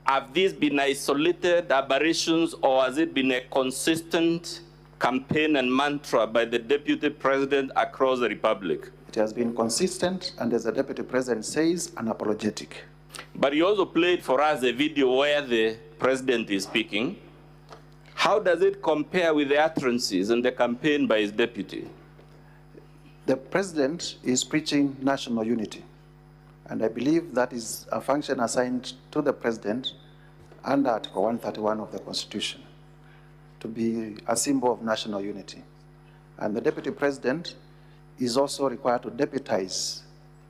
have these been isolated aberrations, or has it been a consistent campaign and mantra by the Deputy President across the Republic? It has been consistent, and as the Deputy President says, unapologetic. But he also played for us a video where the President is speaking. How does it compare with the utterances and the campaign by his deputy? The President is preaching national unity, and I believe that is a function assigned to the President under Article 131 of the Constitution, to be a symbol of national unity. And the Deputy President is also required to deputize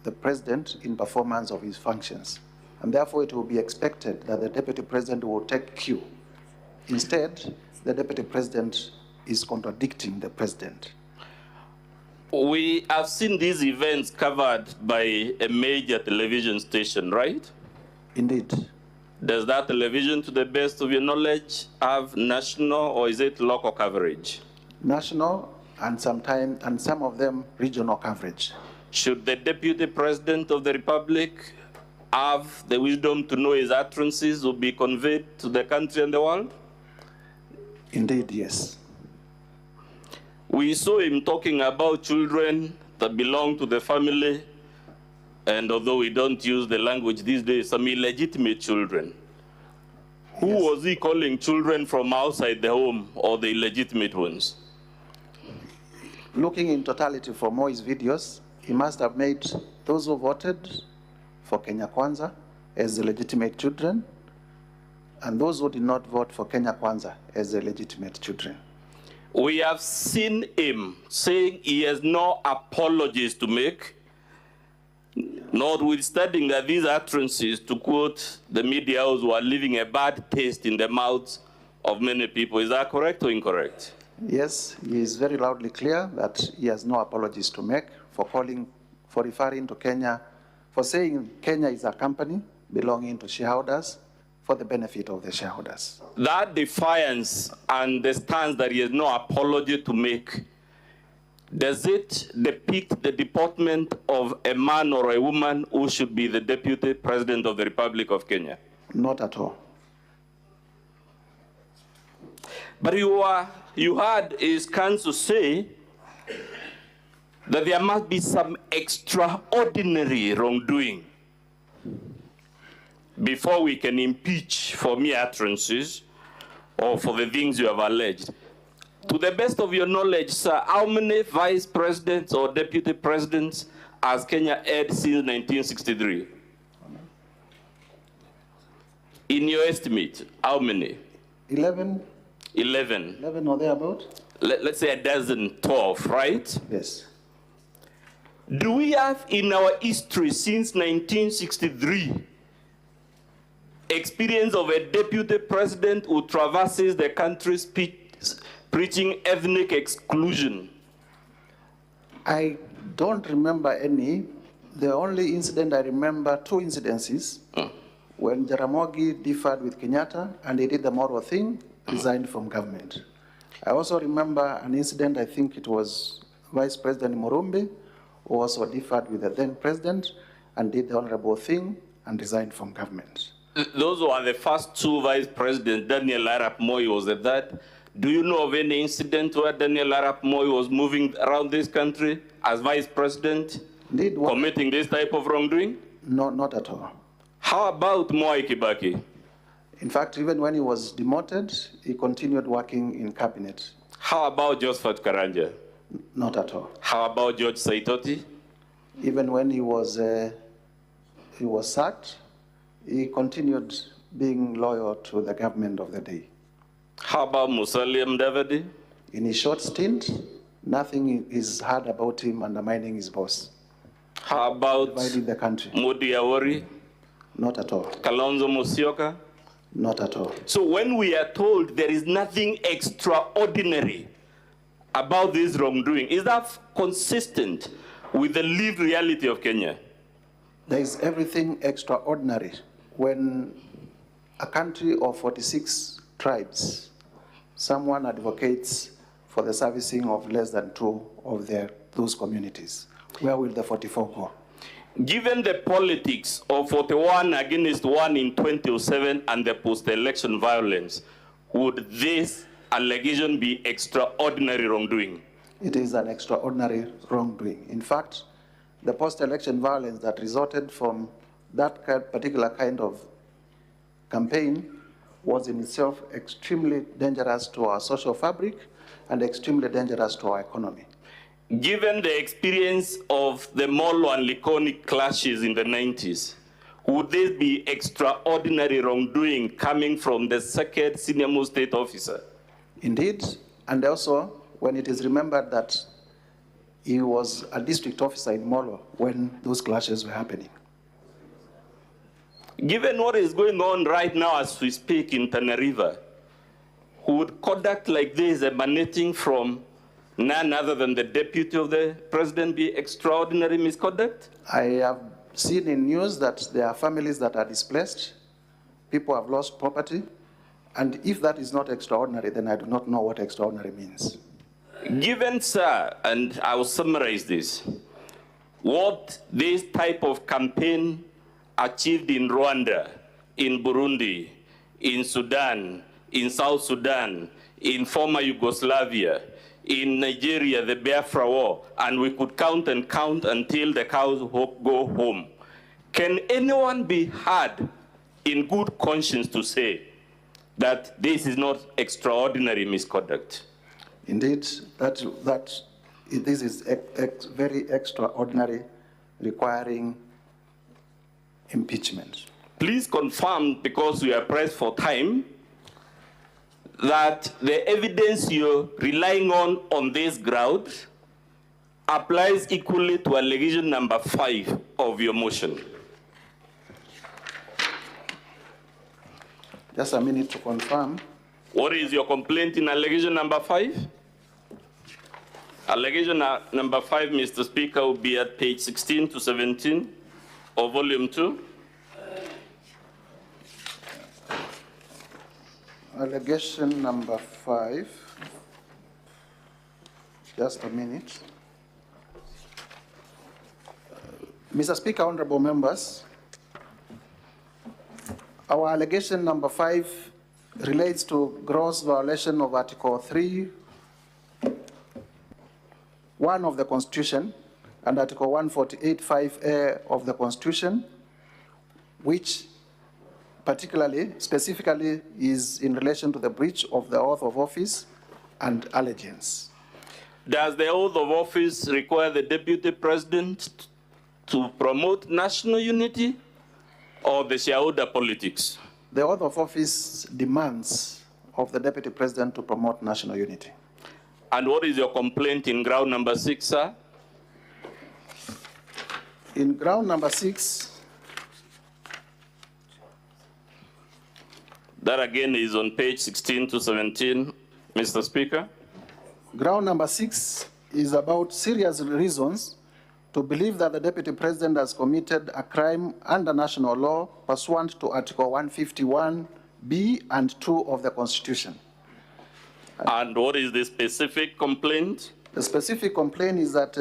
the President in performance of his functions. And therefore, it will be expected that the Deputy President will take cue. Instead, the Deputy President is contradicting the President. We have seen these events covered by a major television station, right? Indeed. Does that television, to the best of your knowledge, have national, or is it local coverage? National, and some of them regional coverage. Should the Deputy President of the Republic have the wisdom to know his utterances will be conveyed to the country and the world? Indeed, yes. We saw him talking about children that belong to the family, and although we don't use the language these days, some illegitimate children. Who was he calling children from outside the home, or the illegitimate ones? Looking in totality from all his videos, he must have made those who voted for Kenya Kwanza as the legitimate children, and those who did not vote for Kenya Kwanza as the legitimate children. We have seen him saying he has no apologies to make, notwithstanding that these utterances, to quote the media house, were leaving a bad taste in the mouths of many people. Is that correct or incorrect? Yes, he is very loudly clear that he has no apologies to make for referring to Kenya, for saying Kenya is a company belonging to shareholders for the benefit of the shareholders. That defiance and the stance that he has no apology to make, does it depict the deportment of a man or a woman who should be the Deputy President of the Republic of Kenya? Not at all. But you heard his counsel say that there must be some extraordinary wrongdoing before we can impeach for mere utterances or for the things you have alleged. To the best of your knowledge, sir, how many vice presidents or deputy presidents has Kenya had since 1963? In your estimate, how many? 11. 11. 11 or thereabout? Let's say a dozen, 12, right? Yes. Do we have in our history since 1963 experience of a deputy president who traverses the country preaching ethnic exclusion? I don't remember any. The only incident I remember, two incidences, when Jaramogi differed with Kenyatta and he did the moral thing, resigned from government. I also remember an incident, I think it was Vice President Murumbi, who also differed with the then president and did the honorable thing and resigned from government. Those were the first two vice presidents. Daniel Arap Moi was at that. Do you know of any incident where Daniel Arap Moi was moving around this country as vice president, Indeed, committing this type of wrongdoing? No, not at all. How about Mwai Kibaki? In fact, even when he was demoted, he continued working in cabinet. How about Josephat Karanja? Not at all. How about George Saitoti? Even when he was sacked, he continued being loyal to the government of the day. How about Musalia Mudavadi? In his short stint, nothing is heard about him undermining his boss. How about dividing the country? Mudi Awori? Not at all. Kalonzo Musyoka? Not at all. So when we are told there is nothing extraordinary about this wrongdoing, is that consistent with the lived reality of Kenya? There is everything extraordinary when a country of 46 tribes, someone advocates for the servicing of less than 2 of those communities. Where will the 44 go? Given the politics of 41 against 1 in 2007 and the post-election violence, would this allegation be extraordinary wrongdoing? It is an extraordinary wrongdoing. In fact, the post-election violence that resulted from that particular kind of campaign was in itself extremely dangerous to our social fabric and extremely dangerous to our economy. Given the experience of the Molo and Likoni clashes in the 90s, would this be extraordinary wrongdoing coming from the second senior-most state officer? Indeed, and also when it is remembered that he was a district officer in Molo when those clashes were happening. Given what is going on right now as we speak in Tana River, would conduct like this emanating from none other than the deputy of the president be extraordinary misconduct? I have seen in news that there are families that are displaced, people have lost property, and if that is not extraordinary, then I do not know what extraordinary means. Given, sir, and I will summarize this, what this type of campaign achieved in Rwanda, in Burundi, in Sudan, in South Sudan, in former Yugoslavia, in Nigeria, the Biafra War, and we could count and count until the cows go home. Can anyone be heard in good conscience to say that this is not extraordinary misconduct? Indeed, this is very extraordinary, requiring impeachment. Please confirm, because we are pressed for time, that the evidence you're relying on this ground applies equally to allegation number 5 of your motion. Just a minute to confirm. What is your complaint in allegation number 5? Allegation number 5, Mr. Speaker, will be at page 16 to 17 of volume 2. Allegation number 5. Just a minute. Mr. Speaker, honorable members, our allegation number 5 relates to gross violation of Article 3(1) of the Constitution and Article 148(5)(a) of the Constitution, which specifically is in relation to the breach of the oath of office and allegiance. Does the oath of office require the deputy president to promote national unity or the shareholder politics? The oath of office demands of the deputy president to promote national unity. And what is your complaint in ground number 6, sir? In ground number 6, that again is on page 16 to 17, Mr. Speaker. Ground number 6 is about serious reasons to believe that the deputy president has committed a crime under national law pursuant to Article 151(b) and 2 of the Constitution. And what is the specific complaint? The specific complaint is that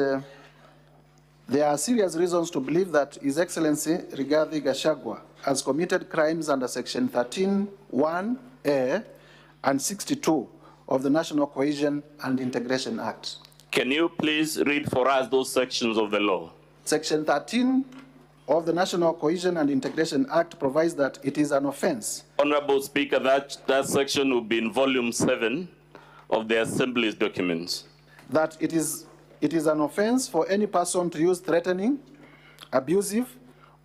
there are serious reasons to believe that His Excellency Rigathi Gachagua has committed crimes under Section 13(1)(a) and 62 of the National Cohesion and Integration Act. Can you please read for us those sections of the law? Section 13 of the National Cohesion and Integration Act provides that it is an offense. Honorable Speaker, that section will be in volume 7 of the Assembly's documents. That it is an offense for any person to use threatening, abusive,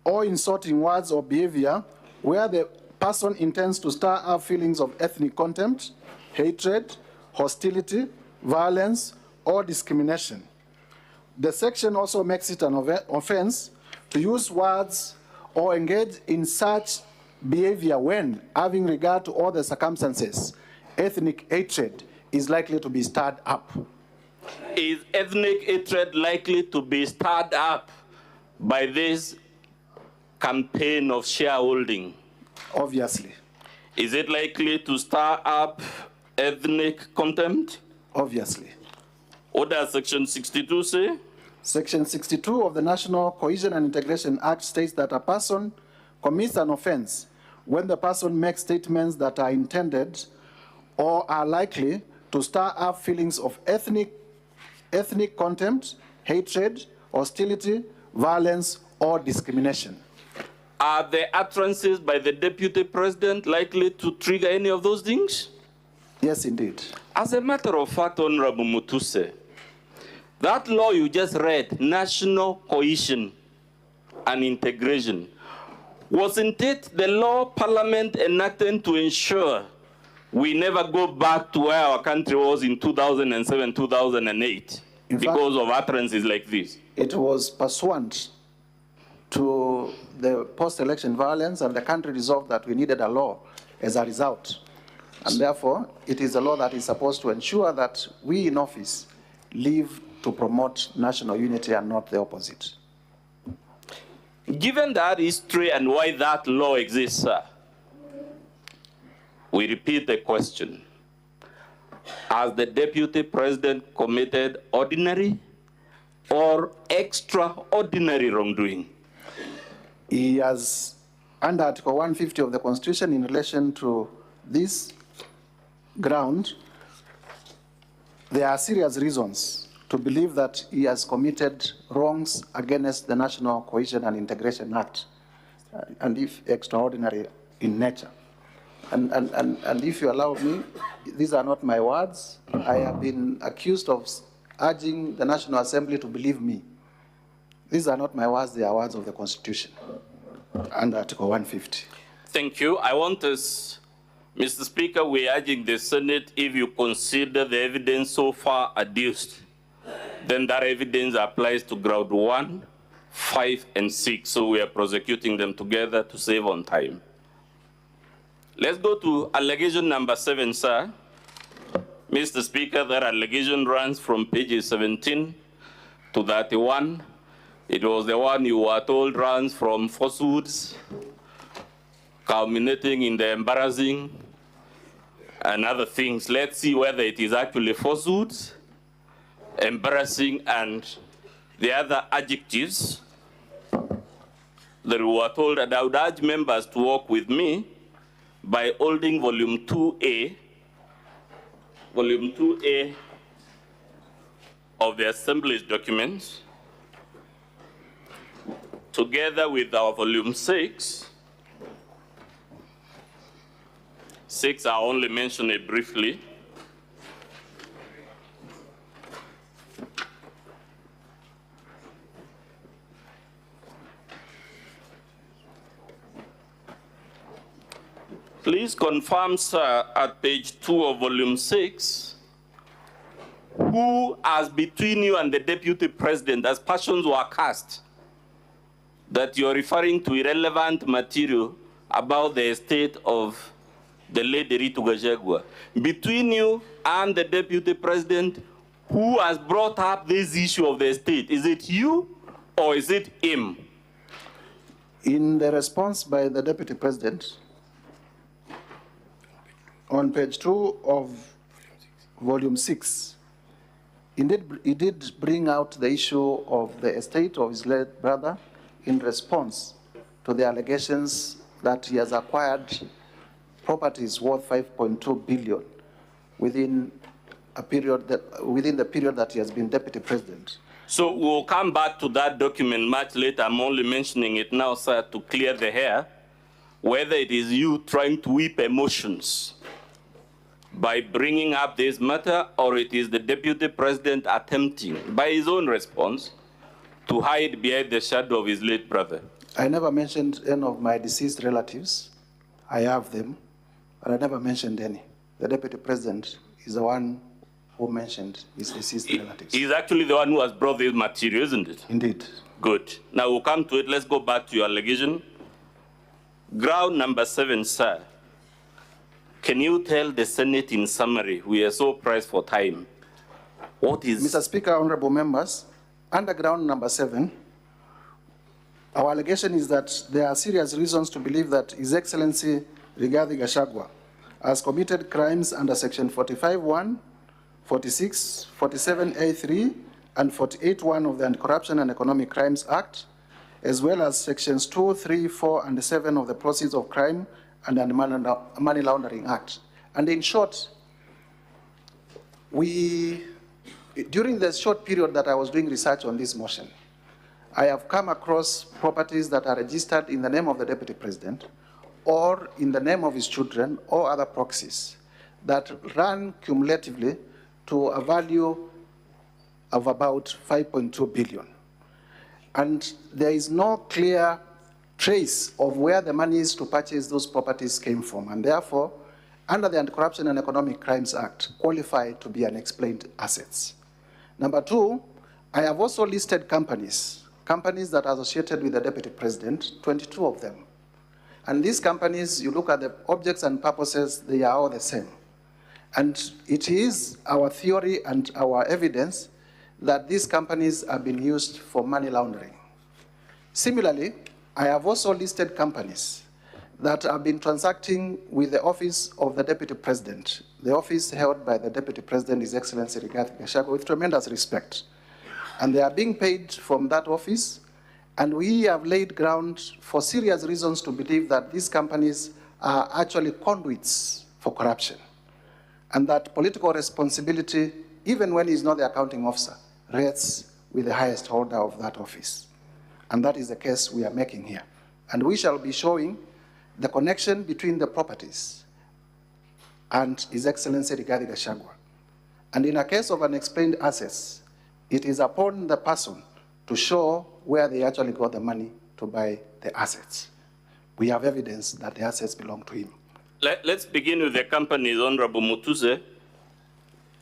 or insulting words or behavior where the person intends to stir up feelings of ethnic contempt, hatred, hostility, violence, or discrimination. The section also makes it an offense to use words or engage in such behavior when, having regard to all the circumstances, ethnic hatred is likely to be stirred up. Is ethnic hatred likely to be stirred up by this campaign of shareholding? Obviously. Is it likely to stir up ethnic contempt? Obviously. What does Section 62 say? Section 62 of the National Cohesion and Integration Act states that a person commits an offense when the person makes statements that are intended or are likely to stir up feelings of ethnic contempt, hatred, hostility, violence, or discrimination. Are the utterances by the Deputy President likely to trigger any of those things? Yes, indeed. As a matter of fact, Honorable Mutuse, that law you just read, National Cohesion and Integration, wasn't it the law Parliament enacted to ensure we never go back to where our country was in 2007, 2008, because of utterances like this? It was pursuant to the post-election violence, and the country resolved that we needed a law as a result. And therefore, it is a law that is supposed to ensure that we in office live to promote national unity and not the opposite. Given that history and why that law exists, sir, we repeat the question. Has the Deputy President committed ordinary or extraordinary wrongdoing? He has, under Article 150 of the Constitution, in relation to this ground, there are serious reasons to believe that he has committed wrongs against the National Cohesion and Integration Act, and if extraordinary in nature. And if you allow me, these are not my words. I have been accused of urging the National Assembly to believe me. These are not my words, they are words of the Constitution under Article 150. Thank you. I want us, Mr. Speaker, we're urging the Senate, if you consider the evidence so far adduced, then that evidence applies to ground 1, 5, and 6. So we are prosecuting them together to save on time. Let's go to allegation number 7, sir. Mr. Speaker, that allegation runs from pages 17 to 31. It was the one you were told runs from falsehoods, culminating in the embarrassing and other things. Let's see whether it is actually falsehoods, embarrassing, and the other adjectives that we were told. And I would urge members to work with me by holding volume 2A of the Assembly's documents, together with our volume 6. 6, I only mention it briefly. Please confirm, sir, at page 2 of volume 6, who, as between you and the Deputy President, as passions were cast, that you're referring to irrelevant material about the estate of the late Gachagua. Between you and the Deputy President, who has brought up this issue of the estate? Is it you or is it him? In the response by the Deputy President, on page 2 of volume 6, indeed, he did bring out the issue of the estate of his late brother in response to the allegations that he has acquired properties worth 5.2 billion within the period that he has been Deputy President. So we'll come back to that document much later. I'm only mentioning it now, sir, to clear the air, whether it is you trying to whip emotions by bringing up this matter, or it is the Deputy President attempting, by his own response, to hide behind the shadow of his late brother. I never mentioned any of my deceased relatives. I have them, but I never mentioned any. The Deputy President is the one who mentioned his deceased relatives. He's actually the one who has brought this material, isn't it? Indeed. Good. Now we'll come to it. Let's go back to your allegation. Ground number 7, sir. Can you tell the Senate in summary, we are so pressed for time, what is... Mr. Speaker, honorable members, under ground number 7, our allegation is that there are serious reasons to believe that His Excellency Rigathi Gachagua has committed crimes under section 45(1), 46, 47A3, and 48(1) of the Anti-Corruption and Economic Crimes Act, as well as sections 2, 3, 4, and 7 of the Proceeds of Crime and the Money Laundering Act. And in short, during the short period that I was doing research on this motion, I have come across properties that are registered in the name of the Deputy President or in the name of his children or other proxies that run cumulatively to a value of about 5.2 billion. And there is no clear trace of where the monies to purchase those properties came from, and therefore, under the Anti-Corruption and Economic Crimes Act, qualify to be unexplained assets. Number two, I have also listed companies that are associated with the Deputy President, 22 of them. And these companies, you look at the objects and purposes, they are all the same. And it is our theory and our evidence that these companies have been used for money laundering. Similarly, I have also listed companies that have been transacting with the office of the Deputy President, the office held by the Deputy President, His Excellency Gachagua, with tremendous respect. And they are being paid from that office, and we have laid ground for serious reasons to believe that these companies are actually conduits for corruption, and that political responsibility, even when he's not the accounting officer, rests with the highest holder of that office. And that is the case we are making here. And we shall be showing the connection between the properties and His Excellency Rigathi Gachagua. And in a case of unexplained assets, it is upon the person to show where they actually got the money to buy the assets. We have evidence that the assets belong to him. Let's begin with the companies, Honorable Mutuse.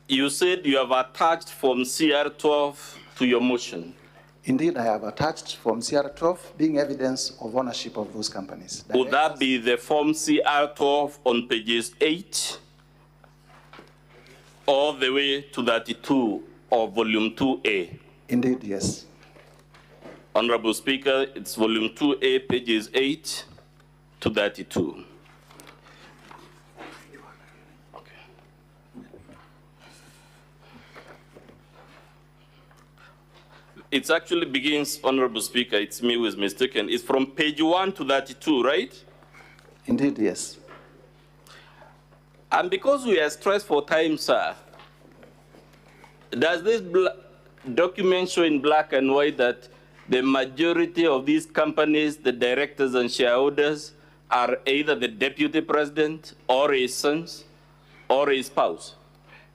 You said you have attached Form CR12 to your motion. Indeed, I have attached Form CR12 being evidence of ownership of those companies. Would that be the Form CR12 on pages 8 all the way to 32 of Volume 2A? Indeed, yes. Honorable Speaker, it's Volume 2A, pages 8 to 32. It actually begins, Honorable Speaker, it's me who is mistaken. It's from page 1 to 32, right? Indeed, yes. And because we are stressed for time, sir, does this document show in black and white that the majority of these companies, the directors and shareholders, are either the Deputy President or his sons or his spouse?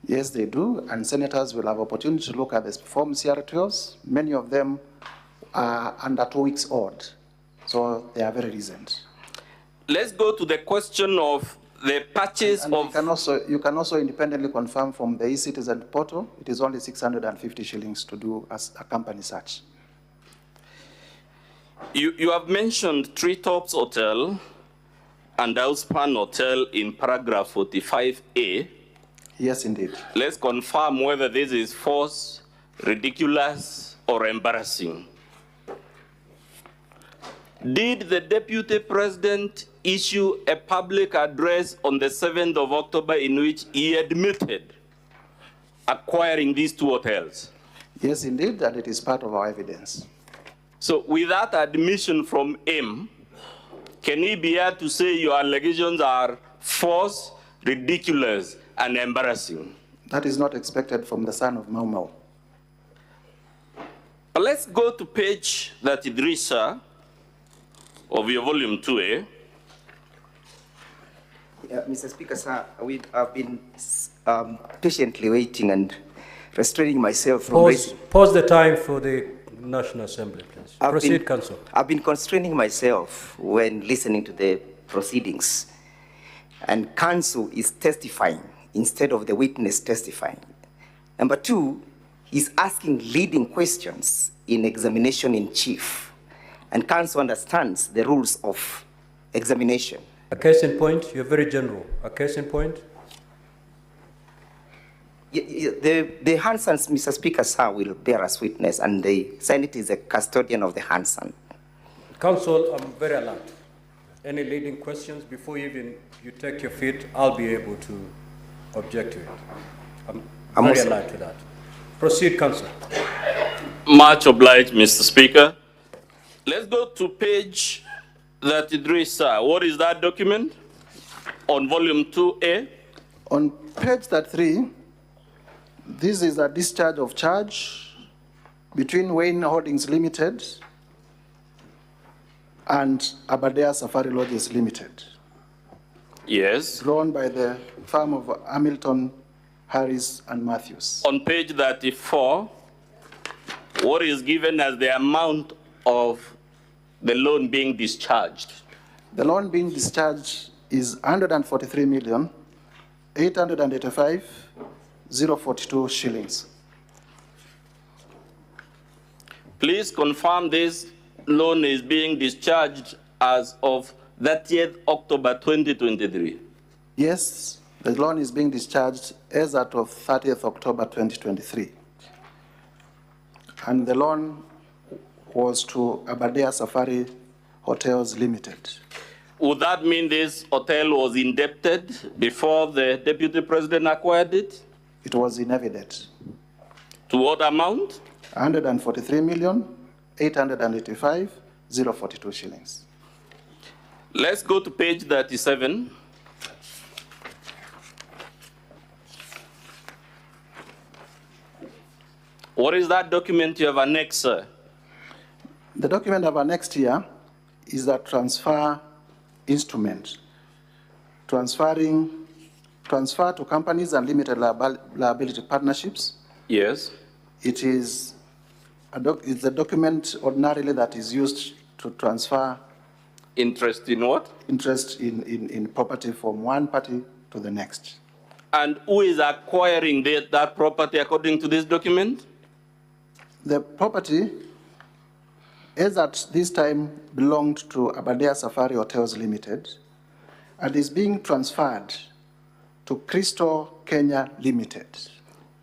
Yes, they do, and senators will have opportunity to look at the Form CR12s. Many of them are under 2 weeks old, so they are very recent. Let's go to the question of the purchase and of... You can also independently confirm from the e-Citizen portal, it is only 650 shillings to do as a company search. You have mentioned Treetops Hotel and Outspan Hotel in paragraph 45A. Yes, indeed. Let's confirm whether this is false, ridiculous, or embarrassing. Did the Deputy President issue a public address on the 7th of October in which he admitted acquiring these two hotels? Yes, indeed, and it is part of our evidence. So with that admission from him, can he be here to say your allegations are false, ridiculous, and embarrassing? That is not expected from the son of Mau Mau. But let's go to page 33, sir, of your volume 2A. Mr. Speaker, sir, we have been patiently waiting and restraining myself from raising. Pause the time for the National Assembly, please. Proceed, Council. I've been constraining myself when listening to the proceedings. And Council is testifying instead of the witness testifying. Number two, he's asking leading questions in examination in chief. And Council understands the rules of examination. A case in point, you're very general. A case in point? The Hansons, Mr. Speaker, sir, will bear us witness, and the Senate is a custodian of the Hanson. Council, I'm very alert. Any leading questions before you take your feet, I'll be able to object to it. I'm very alert to that. Proceed, Council. Much obliged, Mr. Speaker. Let's go to page 33, sir. What is that document? On volume 2A? On page 33, this is a discharge of charge between Wayne Holdings Limited and Aberdare Safari Lodges Limited, Yes. drawn by the firm of Hamilton, Harris, and Matthews. On page 34, what is given as the amount of the loan being discharged? The loan being discharged is 143,885,042 shillings. Please confirm this loan is being discharged as of 30th October 2023. Yes, the loan is being discharged as at of 30th October 2023. And the loan was to Aberdare Safari Hotels Limited. Would that mean this hotel was indebted before the Deputy President acquired it? It was in evidence. To what amount? 143,885,042 shillings. Let's go to page 37. What is that document you have annexed, sir? The document I've annexed here is a transfer instrument, transfer to companies and limited liability partnerships. Yes. It is it's a document ordinarily that is used to transfer Interest in what? interest in property from one party to the next. And who is acquiring that property according to this document? The property, as at this time, belonged to Aberdare Safari Hotels Limited and is being transferred to Crystal Kenya Limited.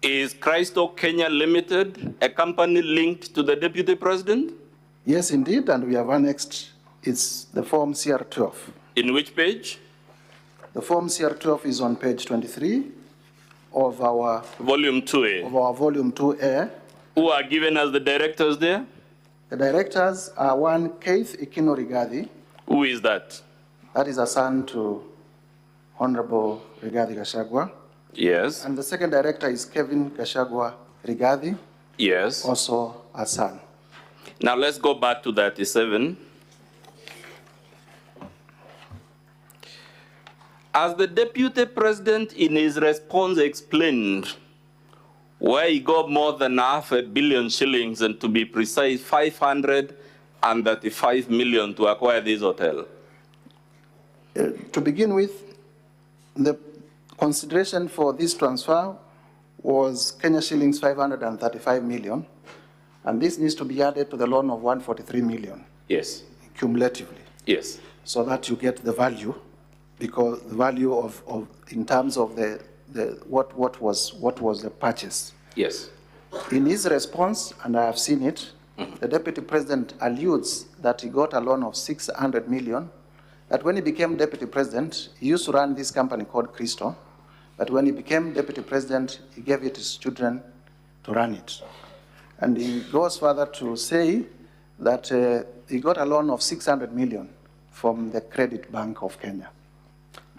Is Crystal Kenya Limited a company linked to the Deputy President? Yes, indeed, and we have annexed the Form CR12. In which page? The Form CR12 is on page 23 of our Volume 2A. volume 2A. Who are given as the directors there? The directors are one Keith Ikino Rigathi. Who is that? That is a son to Honorable Rigathi Gachagua. Yes. And the second director is Kevin Gachagua Rigathi, Yes. also a son. Now let's go back to 37. As the Deputy President in his response explained, where he got more than $500 million shillings, and to be precise, 535 million to acquire this hotel. To begin with, the consideration for this transfer was Kenya shillings 535 million, and this needs to be added to the loan of 143 million. Yes. Cumulatively. Yes. So that you get the value, because the value of in terms of what was the purchase. Yes. In his response, and I have seen it, the Deputy President alludes that he got a loan of 600 million, that when he became Deputy President, he used to run this company called Crystal, but when he became Deputy President, he gave it to his children to run it. And he goes further to say that he got a loan of 600 million from the Credit Bank of Kenya.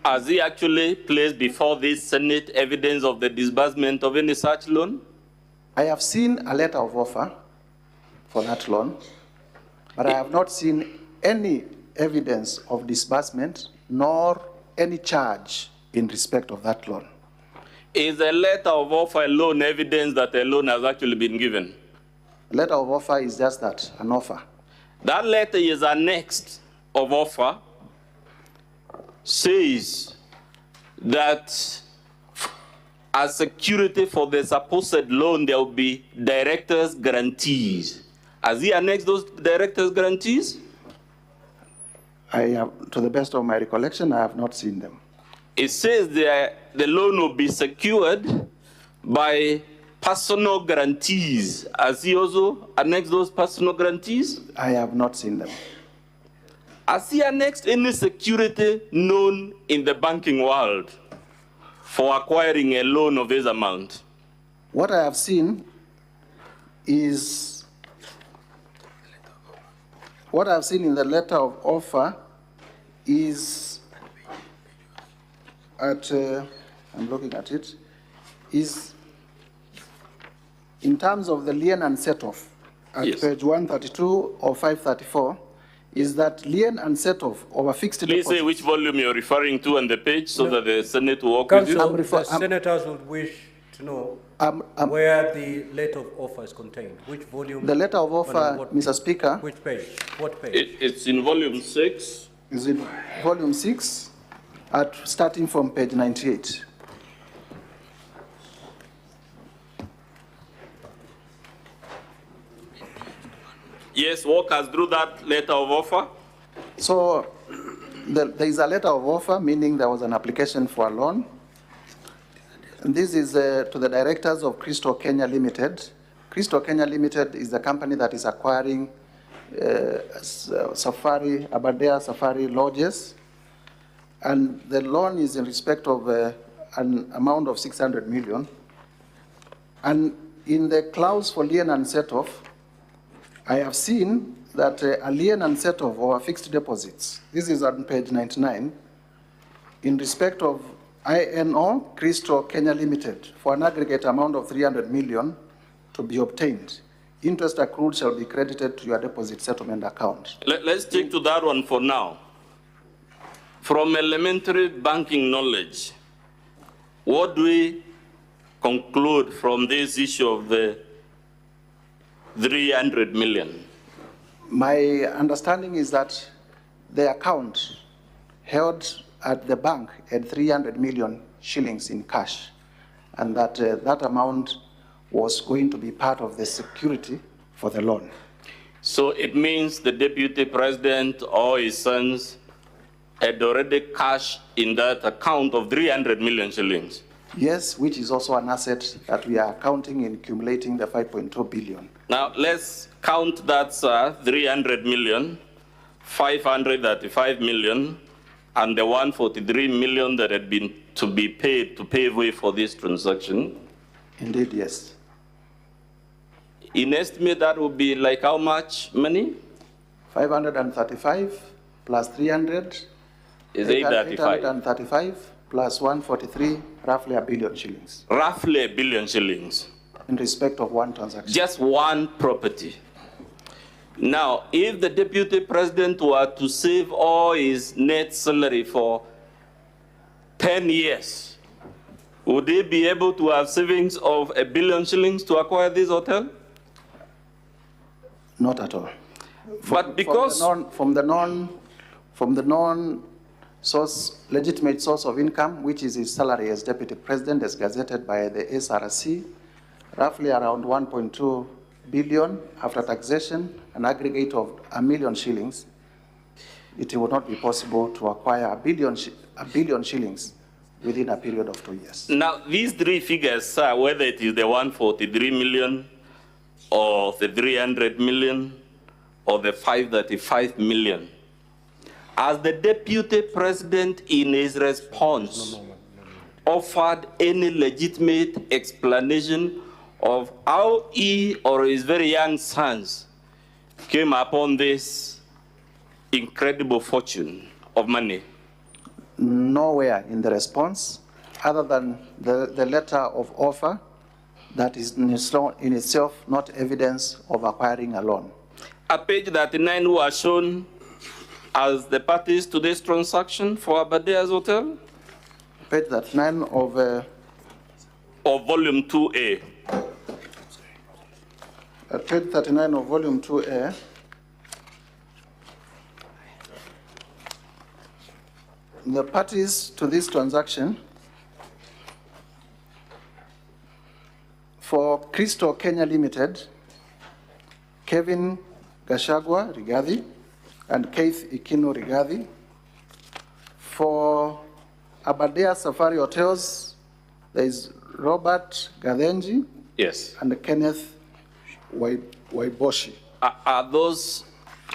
Has he actually placed before this Senate evidence of the disbursement of any such loan? I have seen a letter of offer for that loan, but I have not seen any evidence of disbursement nor any charge in respect of that loan. Is a letter of offer loan evidence that a loan has actually been given? A letter of offer is just that, an offer. That letter is annexed of offer, says that as security for the supposed loan, there will be directors' guarantees. Has he annexed those directors' guarantees? I have, to the best of my recollection, I have not seen them. It says the loan will be secured by personal guarantees. Has he also annexed those personal guarantees? I have not seen them. Has he annexed any security known in the banking world for acquiring a loan of this amount? What I have seen is what I've seen in the letter of offer is at, I'm looking at it, is in terms of the lien and set-off at Yes. page 132 or 534, is that lien and set-off of a fixed Please deposit. say which volume you're referring to and the page so that the Senate will work with you. Council, the senators would wish to know where the letter of offer is contained. Which volume? The letter of and offer, what Mr. page? Speaker, Which page? What page? It's in volume 6. is in volume 6, starting from page 98. Yes, walk us through that letter of offer. So there is a letter of offer, meaning there was an application for a loan. And this is to the directors of Crystal Kenya Limited. Crystal Kenya Limited is the company that is acquiring Aberdare Safari Lodges. And the loan is in respect of an amount of 600 million. And in the clause for lien and set-off, I have seen that a lien and set-off or fixed deposits, this is on page 99, in respect of INO Crystal Kenya Limited for an aggregate amount of 300 million to be obtained. Interest accrued shall be credited to your deposit settlement account. Let's stick to that one for now. From elementary banking knowledge, what do we conclude from this issue of the 300 million? My understanding is that the account held at the bank had 300 million shillings in cash, and that that amount was going to be part of the security for the loan. So it means the deputy president or his sons had already cash in that account of 300 million shillings. Yes, which is also an asset that we are counting in accumulating the 5.2 billion. Now let's count that 300 million, 535 million, and the 143 million that had been to be paid to pave way for this transaction. Indeed, yes. In estimate, that would be like how much money? 535 plus 300 Is 835. 835 plus 143, roughly $1 billion shillings, Roughly $1 billion shillings. in respect of one transaction. Just one property. Now, if the deputy president were to save all his net salary for 10 years, would he be able to have savings of $1 billion shillings to acquire this hotel? Not at all. But because From the legitimate source of income, which is his salary as deputy president, as gazetted by the SRC, roughly around 1.2 billion after taxation, an aggregate of $1 million shillings, it would not be possible to acquire $1 billion shillings within a period of 2 years. now these three figures, whether it is the 143 million or the 300 million or the 535 million, as the deputy president in his response offered any legitimate explanation of how he or his very young sons came upon this incredible fortune of money? Nowhere in the response, other than the letter of offer that is in itself not evidence of acquiring a loan. At page 39, who are shown as the parties to this transaction for Abadere's Hotel? Page 39 of Or volume 2A? page 39 of volume 2A, the parties to this transaction for Crystal Kenya Limited, Kevin Gachagua Rigathi and Keith Ikino Rigathi. For Aberdare Safari Hotels, there is Robert Gadenji Yes. and Kenneth Waiboshi. Are those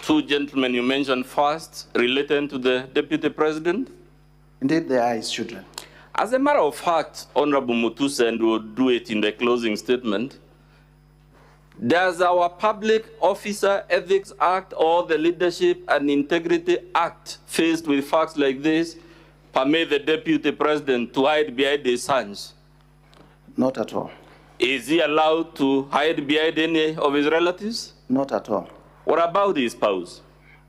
two gentlemen you mentioned first related to the deputy president? Indeed, they are his children. As a matter of fact, Honorable Mutuse, and we'll do it in the closing statement, Does our Public Officer Ethics Act or the Leadership and Integrity Act, faced with facts like this, permit the Deputy President to hide behind his sons? Not at all. Is he allowed to hide behind any of his relatives? Not at all. What about his spouse?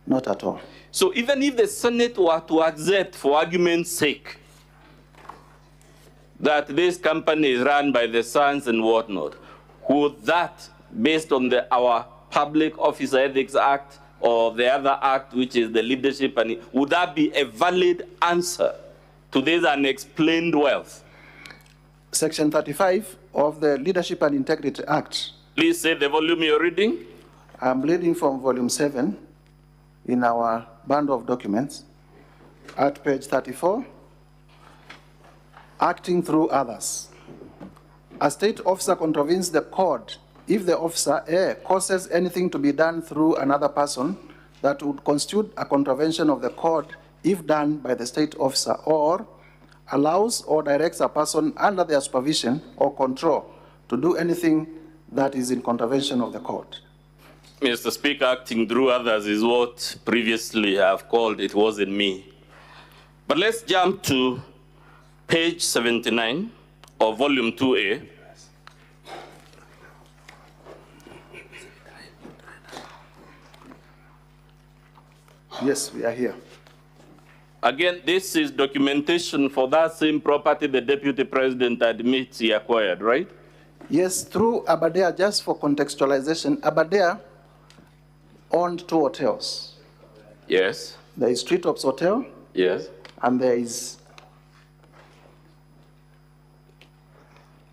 Not at all. So even if the Senate were to accept, for argument's sake, that this company is run by the sons and whatnot, would that, based on our Public Officer Ethics Act or the other act, which is the leadership, and would that be a valid answer to this unexplained wealth? Section 35 of the Leadership and Integrity Act. Please say the volume you're reading. I'm reading from volume 7 in our bundle of documents at page 34. Acting through others. A state officer contravenes the code if the officer A causes anything to be done through another person that would constitute a contravention of the code if done by the state officer, or allows or directs a person under their supervision or control to do anything that is in contravention of the code. Mr. Speaker, acting through others is what previously I've called it wasn't me. But let's jump to page 79 of volume 2A. Yes, we are here. Again, this is documentation for that same property the Deputy President admits he acquired, right? Yes, through Aberdare, just for contextualization, Aberdare owned 2 hotels. Yes. There is Treetops Hotel, Yes. and there is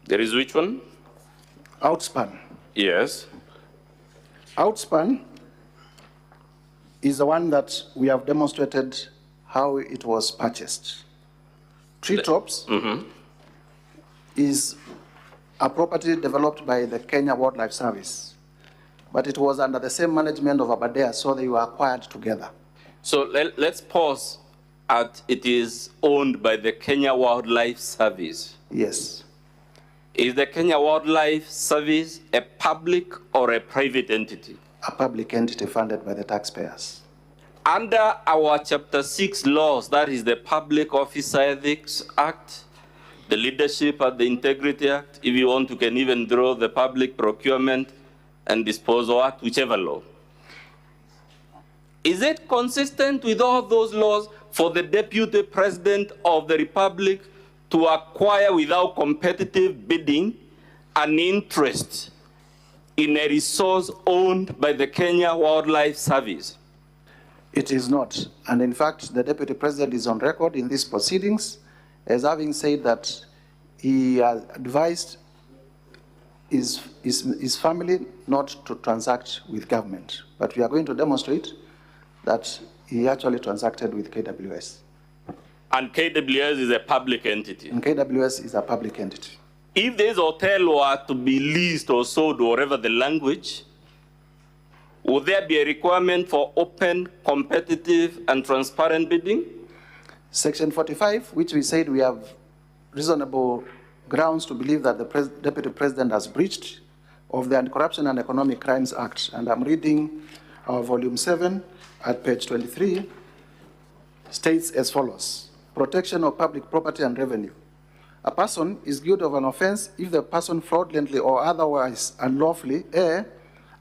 Which one? Outspan. Yes. Outspan is the one that we have demonstrated how it was purchased. Treetops is a property developed by the Kenya Wildlife Service, but it was under the same management of Aberdare, so they were acquired together. So let's pause at it is owned by the Kenya Wildlife Service. Yes. Is the Kenya Wildlife Service a public or a private entity? A public entity funded by the taxpayers. Under our Chapter 6 laws, that is the Public Officer Ethics Act, the Leadership and the Integrity Act, if you want, you can even draw the Public Procurement and Disposal Act, whichever law. Is it consistent with all those laws for the Deputy President of the Republic to acquire without competitive bidding an interest in a resource owned by the Kenya Wildlife Service? It is not. And in fact, the Deputy President is on record in these proceedings as having said that he advised his family not to transact with government. But we are going to demonstrate that he actually transacted with KWS. And KWS is a public entity. And KWS is a public entity. If this hotel were to be leased or sold, or whatever the language, would there be a requirement for open, competitive, and transparent bidding? Section 45, which we said we have reasonable grounds to believe that the Deputy President has breached of the Anti-Corruption and Economic Crimes Act. And I'm reading volume 7 at page 23, states as follows: protection of public property and revenue. A person is guilty of an offense if the person fraudulently or otherwise unlawfully A,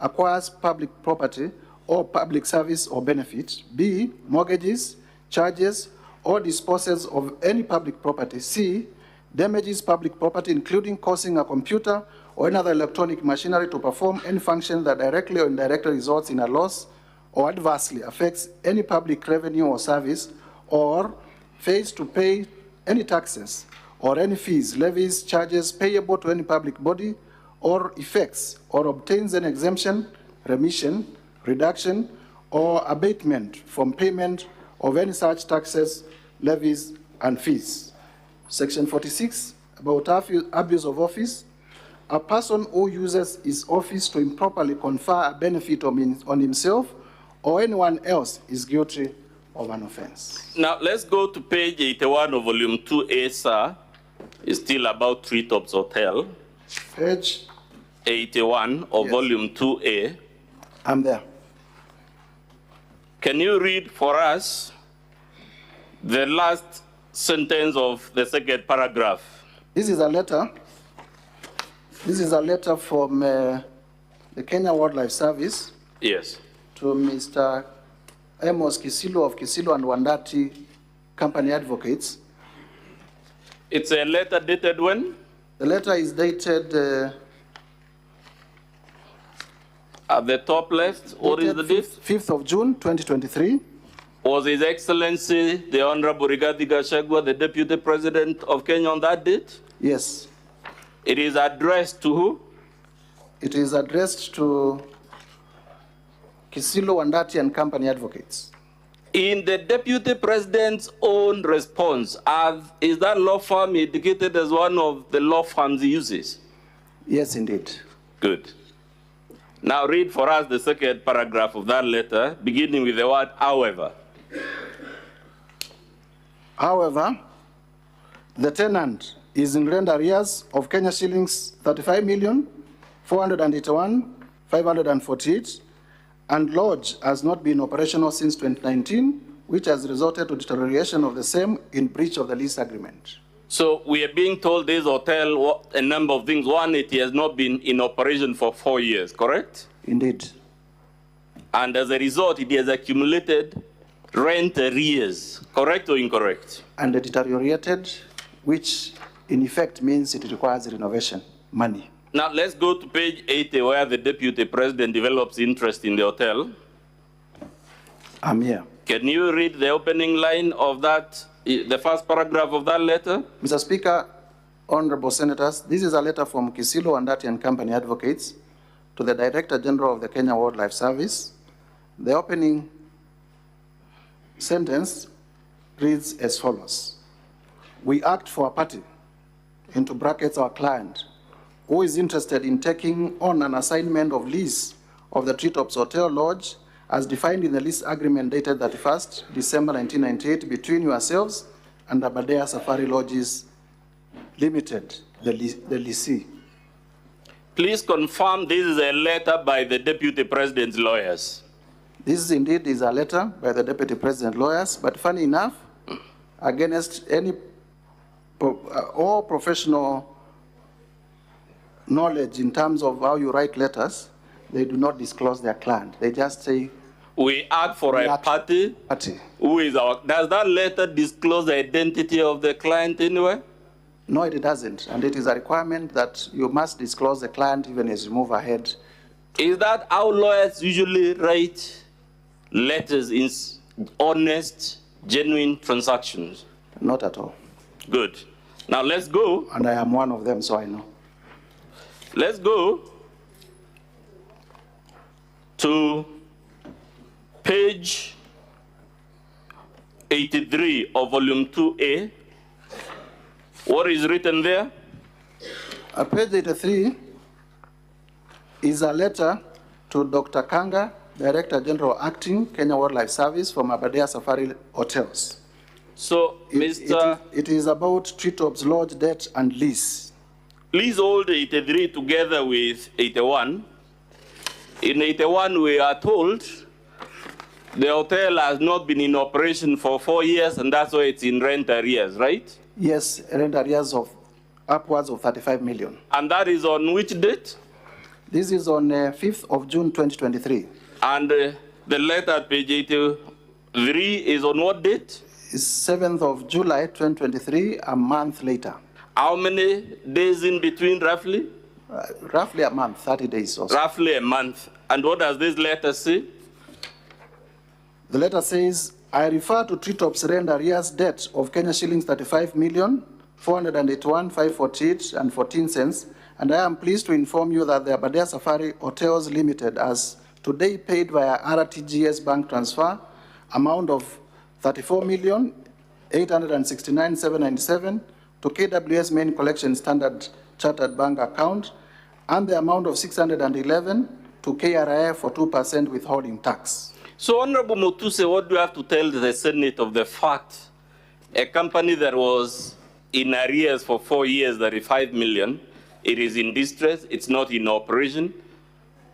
acquires public property or public service or benefit, B, mortgages, charges, or disposes of any public property, C, damages public property including causing a computer or another electronic machinery to perform any function that directly or indirectly results in a loss or adversely affects any public revenue or service, or fails to pay any taxes or any fees, levies, charges payable to any public body, or effects or obtains an exemption, remission, reduction, or abatement from payment of any such taxes, levies, and fees. Section 46, about abuse of office. A person who uses his office to improperly confer a benefit on himself or anyone else is guilty of an offense. Now, let's go to page 81 of volume 2A, sir. It's still about Treetops Hotel. Page 81 of Yes. volume 2A. I'm there. Can you read for us the last sentence of the second paragraph? This is a letter. This is a letter from the Kenya Wildlife Service Yes. to Mr. Amos Kisilo of Kisilo and Wandati Company Advocates. It's a letter dated when? The letter is dated At the top left, what is the date? 5th of June, 2023. Was His Excellency, the Honorable Rigathi Gachagua, the Deputy President of Kenya on that date? Yes. It is addressed to who? It is addressed to Kisilo, Wandati and Company Advocates. In the Deputy President's own response, is that law firm indicated as one of the law firms he uses? Yes, indeed. Good. Now read for us the second paragraph of that letter, beginning with the word however. However, the tenant is in rent arrears of Kenya shillings 35,481,548, and lodge has not been operational since 2019, which has resulted to deterioration of the same in breach of the lease agreement. So we are being told this hotel a number of things. One, it has not been in operation for 4 years, correct? Indeed. And as a result, it has accumulated rent arrears, correct or incorrect? And deteriorated, which in effect means it requires renovation money. Now let's go to page 80 where the Deputy President develops interest in the hotel. I'm here. Can you read the opening line of that, the first paragraph of that letter? Mr. Speaker, honorable senators, this is a letter from Kisilo, Wandati and Company Advocates to the Director General of the Kenya Wildlife Service. The opening sentence reads as follows. We act for a party, into brackets our client, who is interested in taking on an assignment of lease of the Treetops Hotel Lodge as defined in the lease agreement dated 31st December 1998 between yourselves and Aberdare Safari Lodges Limited, the lessee. Please confirm this is a letter by the Deputy President's lawyers. This indeed is a letter by the Deputy President lawyers, but funny enough, against any all professional knowledge in terms of how you write letters, they do not disclose their client. They just say, we act for a party. Who is our, does that letter disclose the identity of the client anywhere? No, it doesn't. And it is a requirement that you must disclose the client even as you move ahead. Is that how lawyers usually write letters in honest, genuine transactions? Not at all. Good. Now let's go. And I am one of them, so I know. Let's go to page 83 of volume 2A. What is written there? Page 83 is a letter to Dr. Kanga, Director General Acting, Kenya Wildlife Service from Aberdare Safari Hotels. So, It is about Treetops Lodge debt and lease. Please hold 83 together with 81. In 81, we are told the hotel has not been in operation for 4 years, and that's why it's in rent arrears, right? Yes, rent arrears of upwards of 35 million. And that is on which date? This is on 5th of June, 2023. And the letter at page 83 is on what date? It's 7th of July, 2023, a month later. How many days in between, roughly? Roughly a month, 30 days or so. Roughly a month. And what does this letter say? The letter says, I refer to Treetops rent arrears debt of Kenya shillings 35,481,548 and 14 cents, and I am pleased to inform you that the Aberdare Safari Hotels Limited has today paid via RTGS bank transfer amount of 34,869,797 to KWS main collection standard chartered bank account, and the amount of 611 to KRIF for 2% withholding tax. So, Honorable Mutuse, what do you have to tell the Senate of the fact a company that was in arrears for 4 years, 35 million, it is in distress, it's not in operation.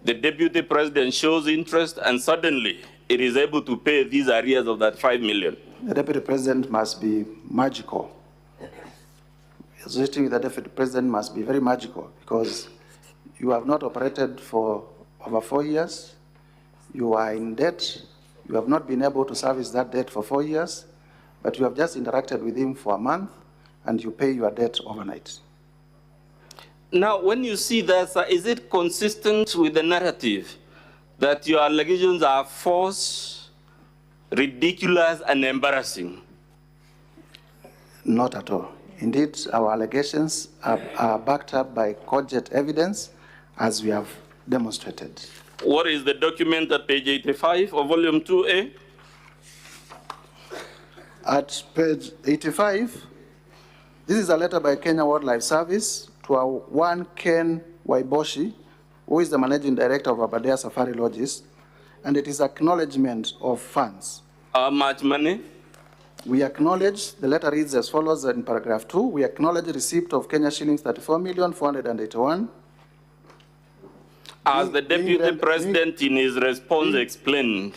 The deputy president shows interest, and suddenly it is able to pay these arrears of that 5 million. The deputy president must be magical. Associating with the deputy president must be very magical, because you have not operated for over 4 years, you are in debt, you have not been able to service that debt for 4 years, but you have just interacted with him for a month, and you pay your debt overnight. Now, when you see that, sir, is it consistent with the narrative that your allegations are false, ridiculous, and embarrassing? Not at all. Indeed, our allegations are backed up by cogent evidence, as we have demonstrated. What is the document at page 85 of volume 2A? At page 85, this is a letter by Kenya Wildlife Service to one Ken Waiboshi, who is the managing director of Aberdare Safari Lodges, and it is acknowledgement of funds. How much money? We acknowledge, the letter reads as follows in paragraph 2, we acknowledge receipt of Kenya shillings 34,481. As the deputy president in his response explained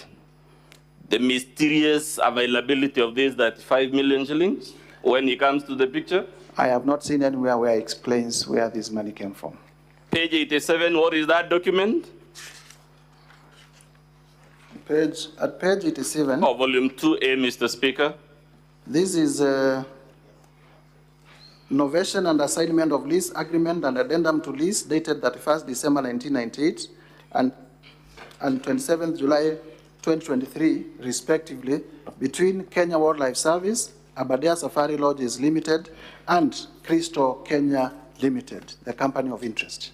the mysterious availability of these 35 million shillings when he comes to the picture? I have not seen anywhere where it explains where this money came from. Page 87, what is that document? At page 87. Of volume 2A, Mr. Speaker. This is a novation and assignment of lease agreement and addendum to lease dated 31st December 1998 and 27th July 2023, respectively, between Kenya Wildlife Service, Aberdare Safari Lodges Limited, and Crystal Kenya Limited, the company of interest.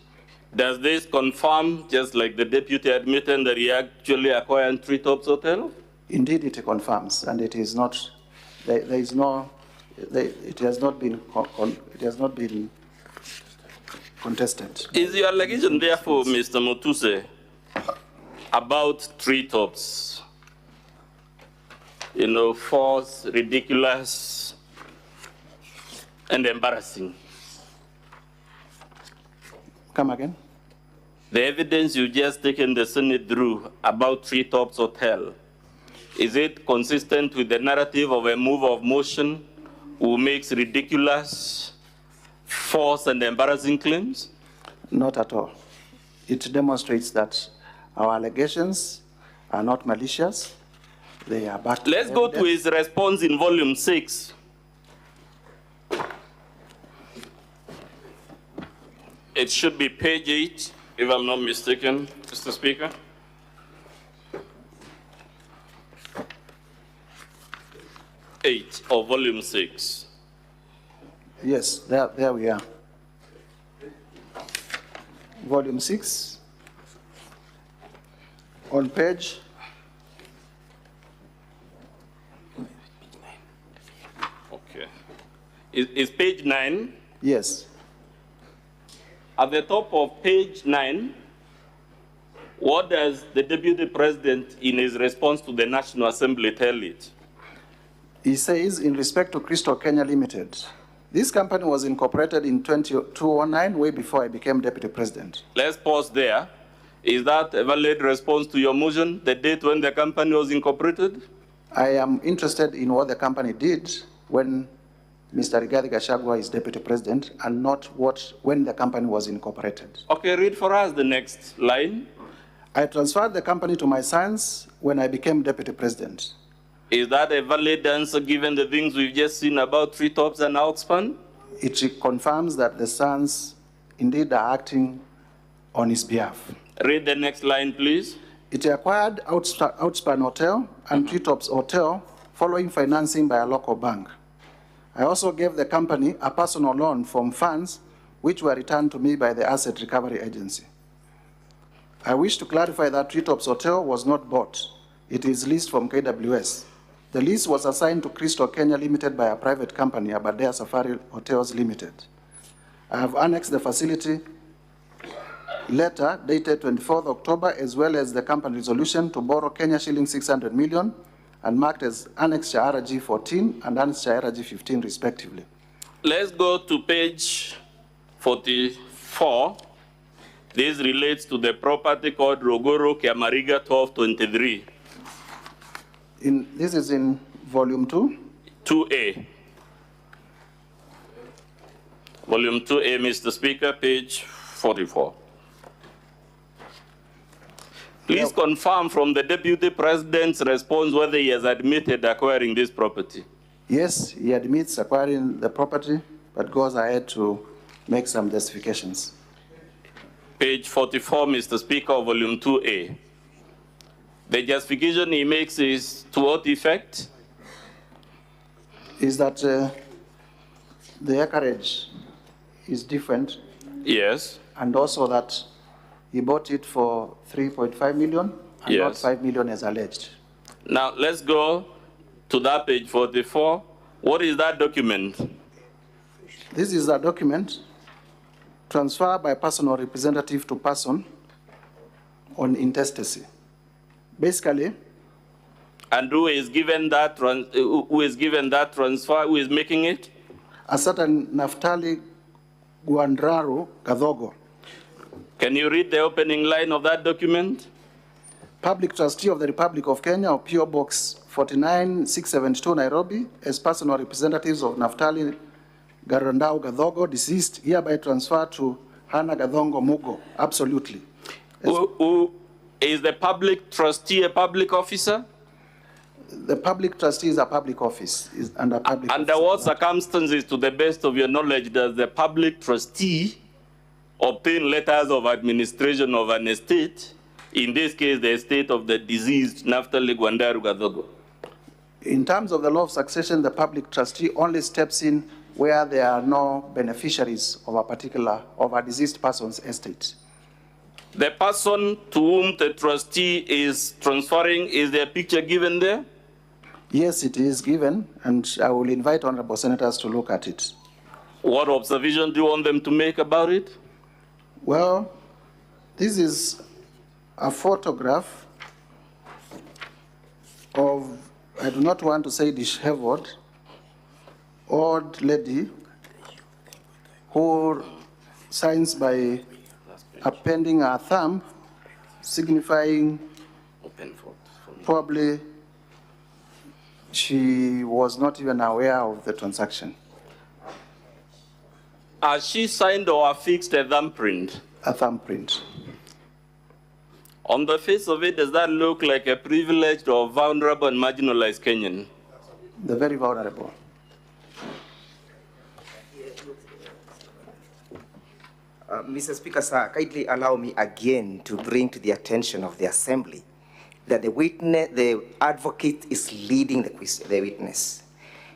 Does this confirm, just like the deputy admitted, that he actually acquired Treetops Hotel? Indeed, it confirms, and it is not. There is no. It has not been contested. Is your allegation, therefore, Mr. Mutuse, about Treetops, false, ridiculous, and embarrassing? Come again? The evidence you just taken the Senate through about Treetops Hotel, is it consistent with the narrative of a move of motion who makes ridiculous, false, and embarrassing claims? Not at all. It demonstrates that our allegations are not malicious. They are backed. Let's go to his response in volume 6. It should be page 8, if I'm not mistaken, Mr. Speaker. Eight of volume 6. Yes, there we are. Volume 6. On page. Okay. Is page 9? Yes. At the top of page 9, what does the deputy president in his response to the National Assembly tell it? He says, in respect to Crystal Kenya Limited, this company was incorporated in 2009, way before I became deputy president. Let's pause there. Is that a valid response to your motion, the date when the company was incorporated? I am interested in what the company did when Mr. Gachagua is deputy president, and not when the company was incorporated. Okay, read for us the next line. I transferred the company to my sons when I became deputy president. Is that a valid answer given the things we've just seen about Treetops and Outspan? It confirms that the sons indeed are acting on his behalf. Read the next line, please. It acquired Outspan Hotel and Treetops Hotel following financing by a local bank. I also gave the company a personal loan from funds which were returned to me by the Asset Recovery Agency. I wish to clarify that Treetops Hotel was not bought. It is leased from KWS. The lease was assigned to Crystal Kenya Limited by a private company, Aberdare Safari Hotels Limited. I have annexed the facility letter dated 24th October, as well as the company resolution to borrow Kenya shillings 600 million and marked as Annexure RG 14 and Annexure RG 15 respectively. Let's go to page 44 4, this relates to the property called Rogoro Kiamariga 1223. This is in volume 2? 2A. Volume 2A, Mr. Speaker, page 44. Please confirm from the Deputy President's response whether he has admitted acquiring this property. Yes, he admits acquiring the property, but goes ahead to make some justifications. Page 44, Mr. Speaker, of volume 2A. The justification he makes is to what effect? Is that the acreage is different. Yes. And also that he bought it for 3.5 million and not 5 million as alleged. Now let's go to that page 44. What is that document? This is a document transfer by person or representative to person on intestacy. Basically. And who is given that transfer? Who is making it? A certain Naftali Guandraru Gadhogo. Can you read the opening line of that document? Public Trustee of the Republic of Kenya, or PO Box 49672 Nairobi, as personal representatives of Naftali Garandau Gadhogo, deceased, hereby transferred to Hannah Gadhongo Mugo. Absolutely. Who is the public trustee a public officer? The public trustee is a public office. Under what circumstances, to the best of your knowledge, does the public trustee obtain letters of administration of an estate, in this case, the estate of the deceased Naftali Gwandaru Gadhogo? In terms of the law of succession, the public trustee only steps in where there are no beneficiaries of a deceased person's estate. The person to whom the trustee is transferring, is there a picture given there? Yes, it is given, and I will invite honorable senators to look at it. What observation do you want them to make about it? Well, this is a photograph of, I do not want to say disheveled, old lady who signs by appending her thumb, signifying probably she was not even aware of the transaction. Has she signed or affixed a thumbprint? A thumbprint. On the face of it, does that look like a privileged or vulnerable and marginalized Kenyan? The very vulnerable. Mr. Speaker, sir, kindly allow me again to bring to the attention of the Assembly that the advocate is leading the witness.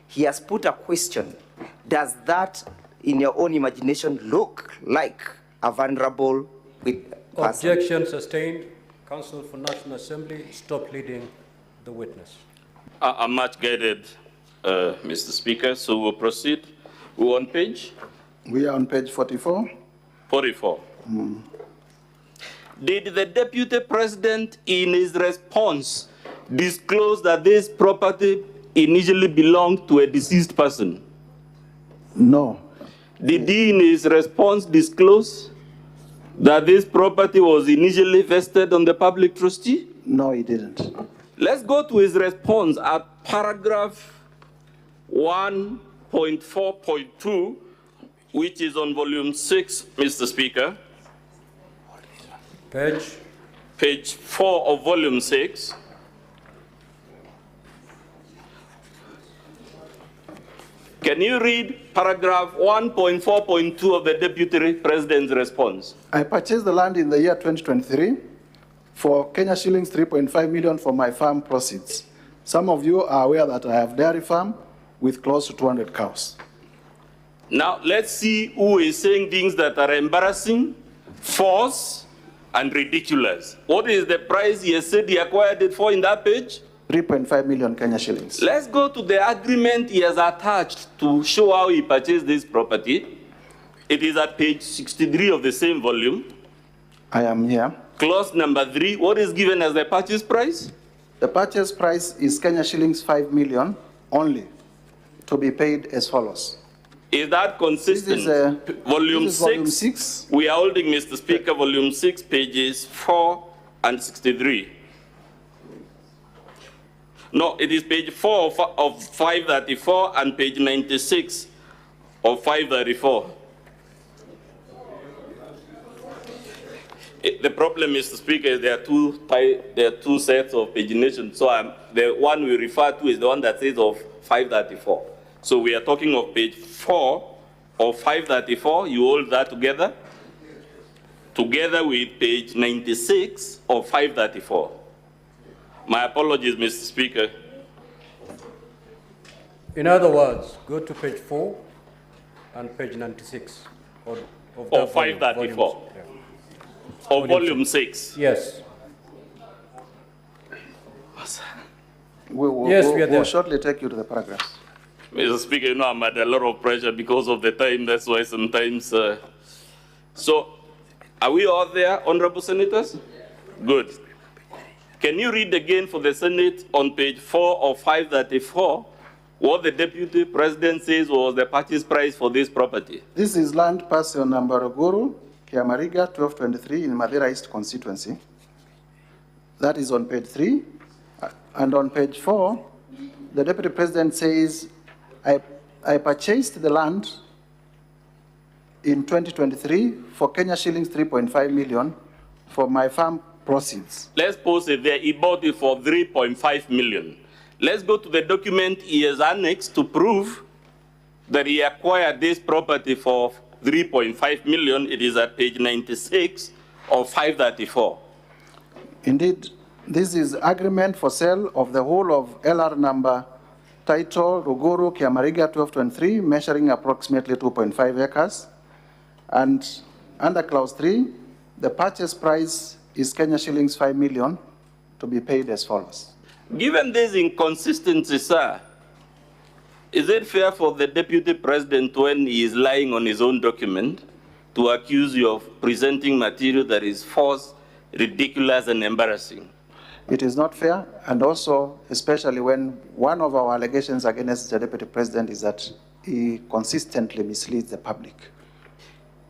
He has put a question. Does that, in your own imagination, look like a vulnerable person? Objection sustained. Counsel for National Assembly, stop leading the witness. I'm much guided, Mr. Speaker, so we'll proceed. We're on page? We are on page 44. 44. Did the Deputy President, in his response, disclose that this property initially belonged to a deceased person? No. Did he, in his response, disclose that this property was initially vested on the public trustee? No, he didn't. Let's go to his response at paragraph 1.4.2, which is on volume 6, Mr. Speaker. Page 4 of volume 6. Can you read paragraph 1.4.2 of the Deputy President's response? I purchased the land in the year 2023 for Kenya shillings 3.5 million for my farm proceeds. Some of you are aware that I have dairy farm with close to 200 cows. Now, let's see who is saying things that are embarrassing, false, and ridiculous. What is the price he has said he acquired it for in that page? 3.5 million Kenya shillings. Let's go to the agreement he has attached to show how he purchased this property. It is at page 63 of the same volume. I am here. Clause number 3, what is given as the purchase price? The purchase price is Kenya shillings 5 million only, to be paid as follows. Is that consistent? Volume 6. We are holding, Mr. Speaker, volume 6, pages 4 and 63. No, it is page 4 of 534 and page 96 of 534. The problem, Mr. Speaker, is there are two sets of pagination. So the one we refer to is the one that says of 534. So we are talking of page 4 of 534. You hold that together with page 96 of 534. My apologies, Mr. Speaker. In other words, go to page 4 and page 96 of 534. Of volume 6. Yes. We'll shortly take you to the paragraphs. Mr. Speaker, you know I'm under a lot of pressure because of the time. That's why sometimes. So, are we all there, honorable senators? Good. Can you read again for the Senate on page 4 of 534 what the Deputy President says was the purchase price for this property? This is land parcel number Ruguru, Kiamariga, 1223 in Madeira East constituency. That is on page 3. And on page 4, the Deputy President says, I purchased the land in 2023 for Kenya shillings 3.5 million for my farm proceeds. Let's pause it there. He bought it for 3.5 million. Let's go to the document he has annexed to prove that he acquired this property for 3.5 million. It is at page 96 of 534. Indeed, this is agreement for sale of the whole of LR number title Ruguru Kiamariga 1223, measuring approximately 2.5 acres. And under clause 3, the purchase price is Kenya shillings 5 million to be paid as follows. Given this inconsistency, sir, is it fair for the Deputy President, when he is lying on his own document, to accuse you of presenting material that is false, ridiculous, and embarrassing? It is not fair, and also, especially when one of our allegations against the Deputy President is that he consistently misleads the public.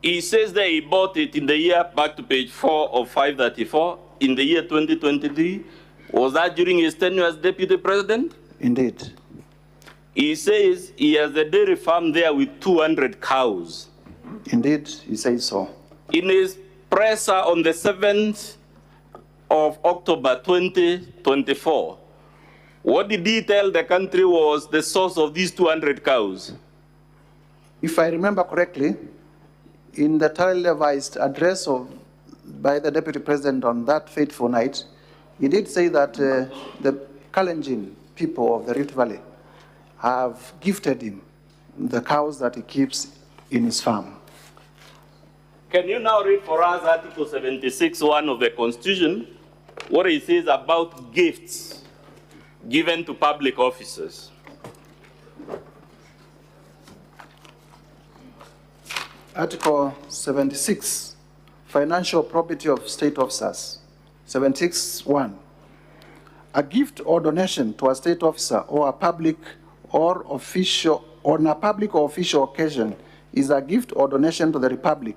He says that he bought it in the year, back to page 4 of 534, in the year 2023. Was that during his tenure as Deputy President? Indeed. He says he has a dairy farm there with 200 cows. Indeed, he says so. In his presser on the 7th of October 2024, what did he tell the country was the source of these 200 cows? If I remember correctly, in the televised address by the Deputy President on that fateful night, he did say that the Kalenjin people of the Rift Valley have gifted him the cows that he keeps in his farm. Can you now read for us Article 76(1) of the Constitution, what it says about gifts given to public officers? Article 76, financial property of state officers. 76(1). A gift or donation to a state officer or a public or official on a public or official occasion is a gift or donation to the Republic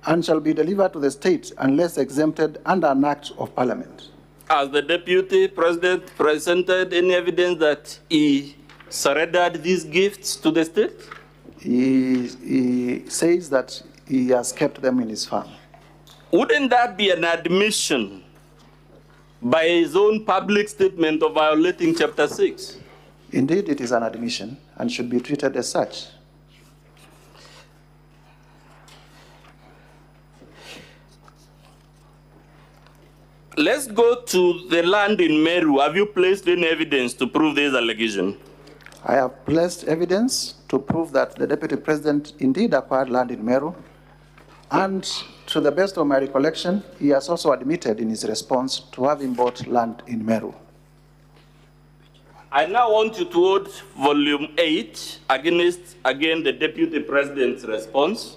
and shall be delivered to the state unless exempted under an act of Parliament. Has the Deputy President presented any evidence that he surrendered these gifts to the state? He says that he has kept them in his farm. Wouldn't that be an admission by his own public statement of violating Chapter 6? Indeed, it is an admission and should be treated as such. Let's go to the land in Meru. Have you placed any evidence to prove this allegation? I have placed evidence to prove that the Deputy President indeed acquired land in Meru, and to the best of my recollection, he has also admitted in his response to having bought land in Meru. I now want you to hold volume 8 against, again, the Deputy President's response.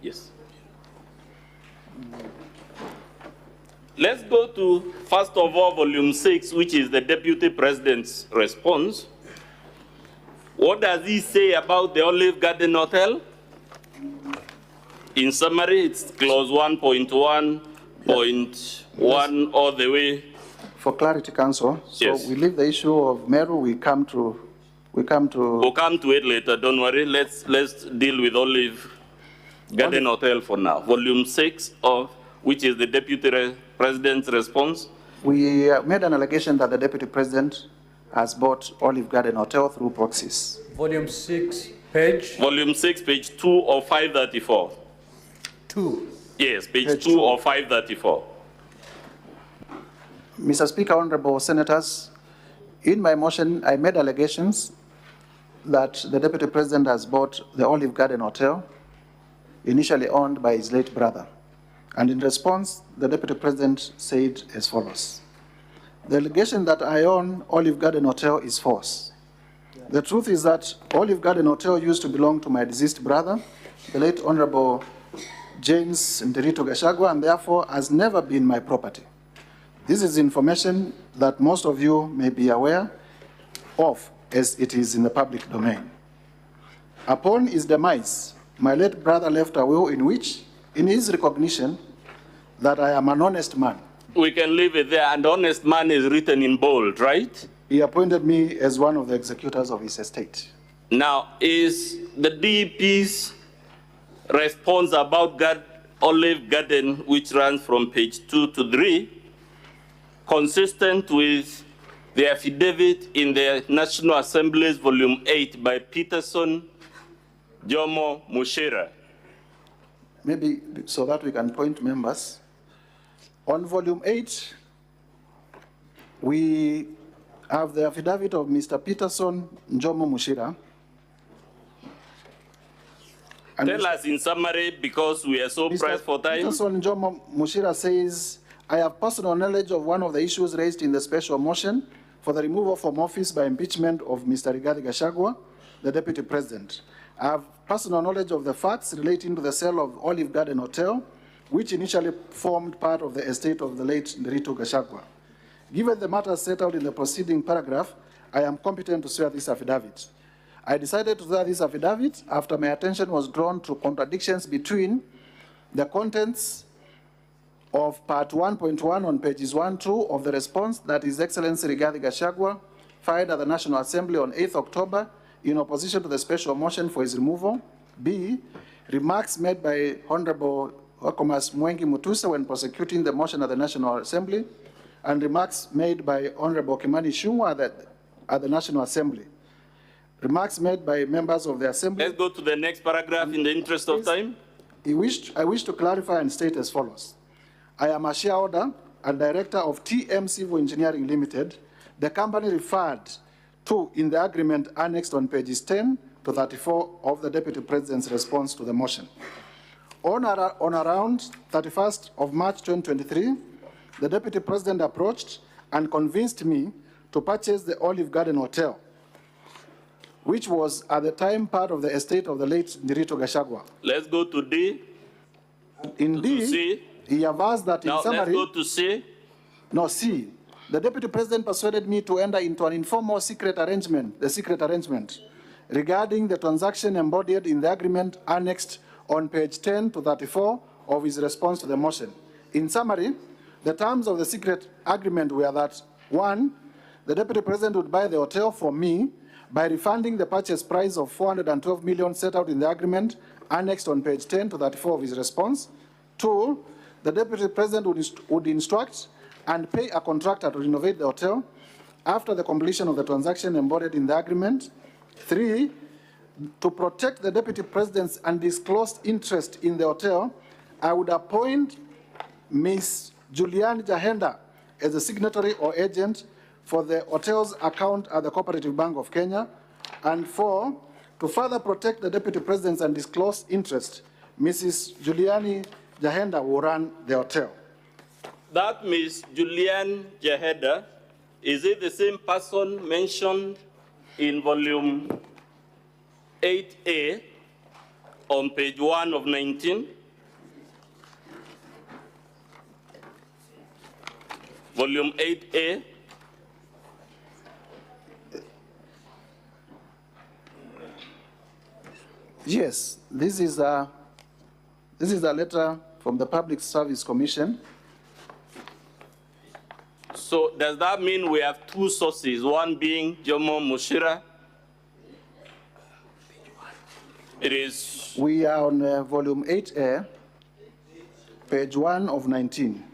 Yes. Let's go to, first of all, volume 6, which is the Deputy President's response. What does he say about the Olive Garden Hotel? In summary, it's clause 1.1.1 all the way. For clarity, Council, so Yes. we leave the issue of Meru, we'll come to We'll come to it later, don't worry. Let's deal with Olive Garden Hotel for now. Volume 6 of, which is the Deputy President's response. We made an allegation that the Deputy President has bought Olive Garden Hotel through proxies. Volume 6, page Volume 6, page 2 of 534. 2. Yes, page 2 of 534. Mr. Speaker, honorable senators, in my motion, I made allegations that the Deputy President has bought the Olive Garden Hotel, initially owned by his late brother. And in response, the Deputy President said as follows: the allegation that I own Olive Garden Hotel is false. The truth is that Olive Garden Hotel used to belong to my deceased brother, the late Honorable James Gachagua, and therefore has never been my property. This is information that most of you may be aware of, as it is in the public domain. Upon his demise, my late brother left a will in which, in his recognition that I am an honest man, We can leave it there, and honest man is written in bold, right? he appointed me as one of the executors of his estate. Now, is the DP's response about Olive Garden, which runs from page 2 to 3, consistent with the affidavit in the National Assembly's volume 8 by Peterson, Jomo Mushira? Maybe so that we can point members. On volume 8, we have the affidavit of Mr. Peterson Jomo Mushira. And Tell us in summary, because we are so pressed for time. Peterson Jomo Mushira says, I have personal knowledge of one of the issues raised in the special motion for the removal from office by impeachment of Mr. Gachagua, the Deputy President. I have personal knowledge of the facts relating to the sale of Olive Garden Hotel, which initially formed part of the estate of the late Gachagua. Given the matter set out in the preceding paragraph, I am competent to swear this affidavit. I decided to swear this affidavit after my attention was drawn to contradictions between the contents of part 1.1 on pages 1-2 of the response that His Excellency Rigathi Gachagua filed at the National Assembly on 8th October in opposition to the special motion for his removal. B, remarks made by Honorable Mwengi Mutuse when prosecuting the motion at the National Assembly, and remarks made by Honorable Kimani Ichung'wah at the National Assembly. Remarks made by members of the Assembly. Let's go to the next paragraph in the interest of time. I wish to clarify and state as follows. I am a shareholder and director of TM Civil Engineering Limited, the company referred to in the agreement annexed on pages 10 to 34 of the Deputy President's response to the motion. On around 31st of March 2023, the Deputy President approached and convinced me to purchase the Olive Garden Hotel, which was at the time part of the estate of the late Gachagua. Let's go to D. Indeed, he averts that in Now summary... let's go to C. No, C. The Deputy President persuaded me to enter into an informal secret arrangement, regarding the transaction embodied in the agreement annexed on page 10 to 34 of his response to the motion. In summary, the terms of the secret agreement were that, 1, the Deputy President would buy the hotel from me by refunding the purchase price of 412 million set out in the agreement annexed on page 10 to 34 of his response. 2, the Deputy President would instruct and pay a contractor to renovate the hotel after the completion of the transaction embodied in the agreement. 3, to protect the Deputy President's undisclosed interest in the hotel, I would appoint Ms. Julian Jahenda as the signatory or agent for the hotel's account at the Cooperative Bank of Kenya. And 4, to further protect the Deputy President's undisclosed interest, Mrs. Juliani Jahenda will run the hotel. That Ms. Julian Jahenda, is it the same person mentioned in volume 8A on page 1 of 19? Volume 8A. Yes, this is a letter from the Public Service Commission. So does that mean we have two sources, one being Jomo Mushira? It is. We are on volume 8A, page 1 of 19.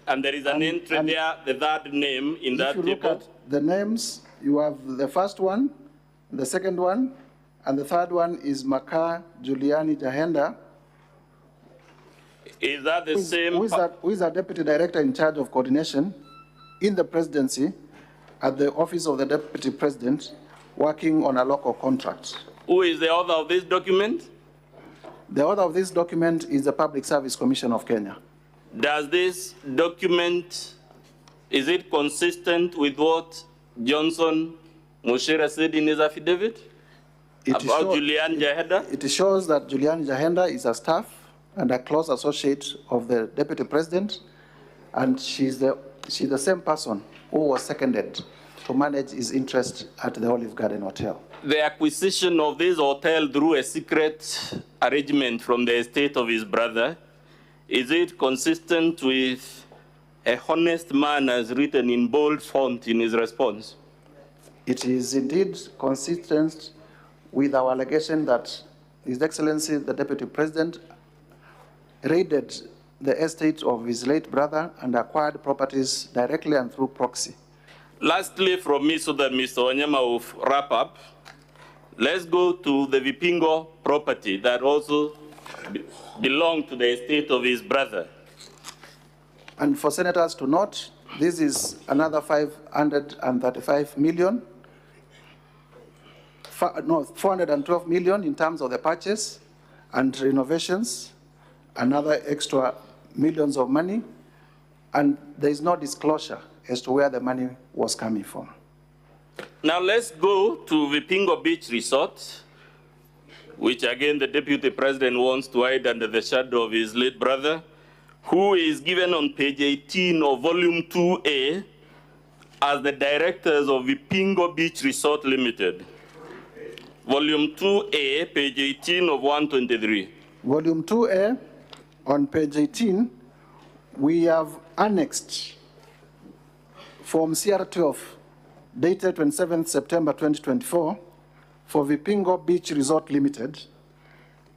And there is an entry there, the third name in that table. If you look at the names, you have the first one, the second one, and the third one is Maka Juliani Jahenda. Is that the same? Who is a deputy director in charge of coordination in the presidency at the office of the deputy president, working on a local contract. Who is the author of this document? The author of this document is the Public Service Commission of Kenya. Does this document, is it consistent with what Johnson Mushira said in his affidavit about Julian Jahenda? It shows that Julian Jahenda is a staff and a close associate of the deputy president, and she's the same person who was seconded to manage his interest at the Olive Garden Hotel. The acquisition of this hotel through a secret arrangement from the estate of his brother, is it consistent with a honest man as written in bold font in his response? It is indeed consistent with our allegation that His Excellency the Deputy President raided the estate of his late brother and acquired properties directly and through proxy. Lastly, from me, so that Mr. Wanyama will wrap up, let's go to the Vipingo property that also belonged to the estate of his brother. And for senators to note, this is another 535 million, 412 million in terms of the purchase and renovations, another extra millions of money, and there is no disclosure as to where the money was coming from. Now let's go to Vipingo Beach Resort, which again the Deputy President wants to hide under the shadow of his late brother, who is given on page 18 of volume 2A as the directors of Vipingo Beach Resort Limited. Volume 2A, page 18 of 123. Volume 2A, on page 18, we have annexed Form CR12, dated 27th September 2024, for Vipingo Beach Resort Limited,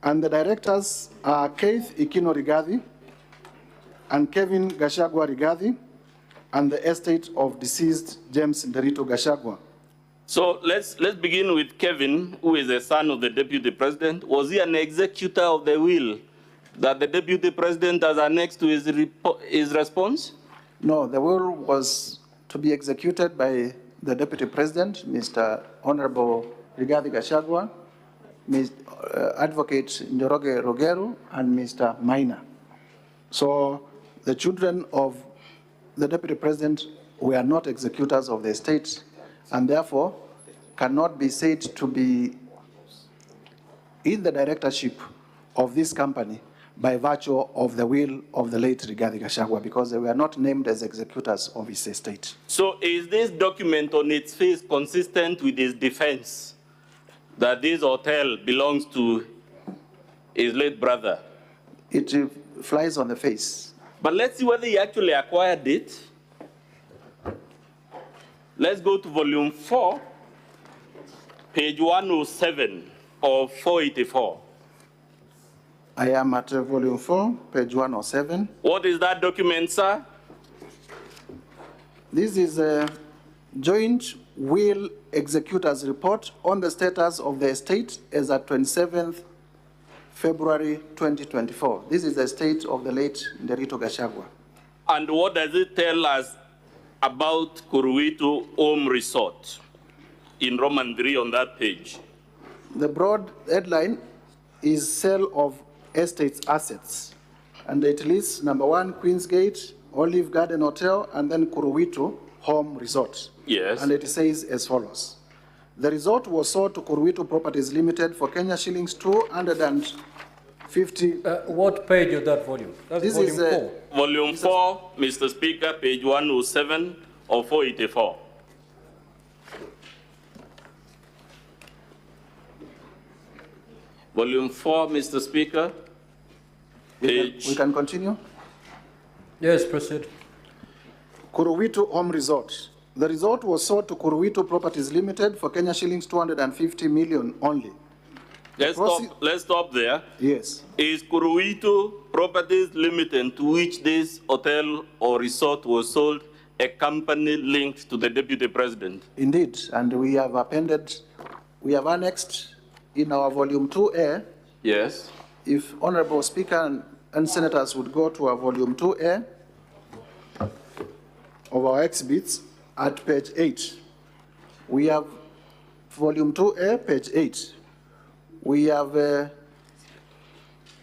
and the directors are Keith Ikino Rigathi and Kevin Gachagua Rigathi, and the estate of deceased James Nderito Gachagua. So let's begin with Kevin, who is the son of the Deputy President. Was he an executor of the will that the Deputy President has annexed to his response? No, the will was to be executed by the Deputy President, Mr. Honorable Rigathi Gachagua, Advocate Njoroge Rogeru, and Mr. Maina. So the children of the Deputy President were not executors of the estate, and therefore cannot be said to be in the directorship of this company by virtue of the will of the late Rigathi Gachagua, because they were not named as executors of his estate. So is this document on its face consistent with his defense that this hotel belongs to his late brother? It flies on the face. But let's see whether he actually acquired it. Let's go to volume 4, page 107 of 484. I am at volume 4, page 107. What is that document, sir? This is a joint will executors report on the status of the estate as at 27th February 2024. This is the estate of the late Nderito Gachagua. And what does it tell us about Kuruwitu Home Resort in Roman 3 on that page? The broad headline is sale of estate's assets. And it lists number 1, Queensgate, Olive Garden Hotel, and then Kuruwitu Home Resort. Yes. And it says as follows. The resort was sold to Kuruwitu Properties Limited for Kenya shillings 200 50. What page of that volume? That's This volume is, 4. Volume 4, Mr. Speaker, page 107 of 484. Volume 4, Mr. Speaker, page... We can continue? Yes, proceed. Kuruwitu Home Resort. The resort was sold to Kuruwitu Properties Limited for Kenya shillings 250 million only. Let's stop there. Yes. Is Kuruwitu Properties Limited, to which this hotel or resort was sold, a company linked to the Deputy President? Indeed, and we have annexed in our volume 2A. Yes. If Honorable Speaker and Senators would go to our volume 2A of our exhibits at page 8. We have volume 2A, page 8. We have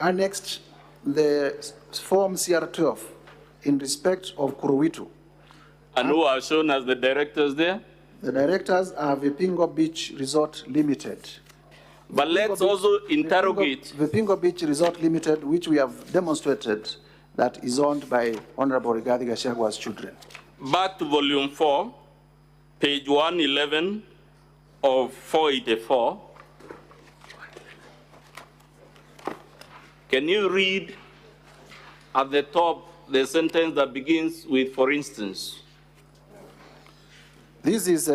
annexed the form CR12 in respect of Kuruwitu. And who are shown as the directors there? The directors are Vipingo Beach Resort Limited. But let's also interrogate. Vipingo Beach Resort Limited, which we have demonstrated that is owned by Honorable Rigathi Gachagua's children. Back to volume 4, page 111 of 484. Can you read at the top the sentence that begins with, for instance? This is,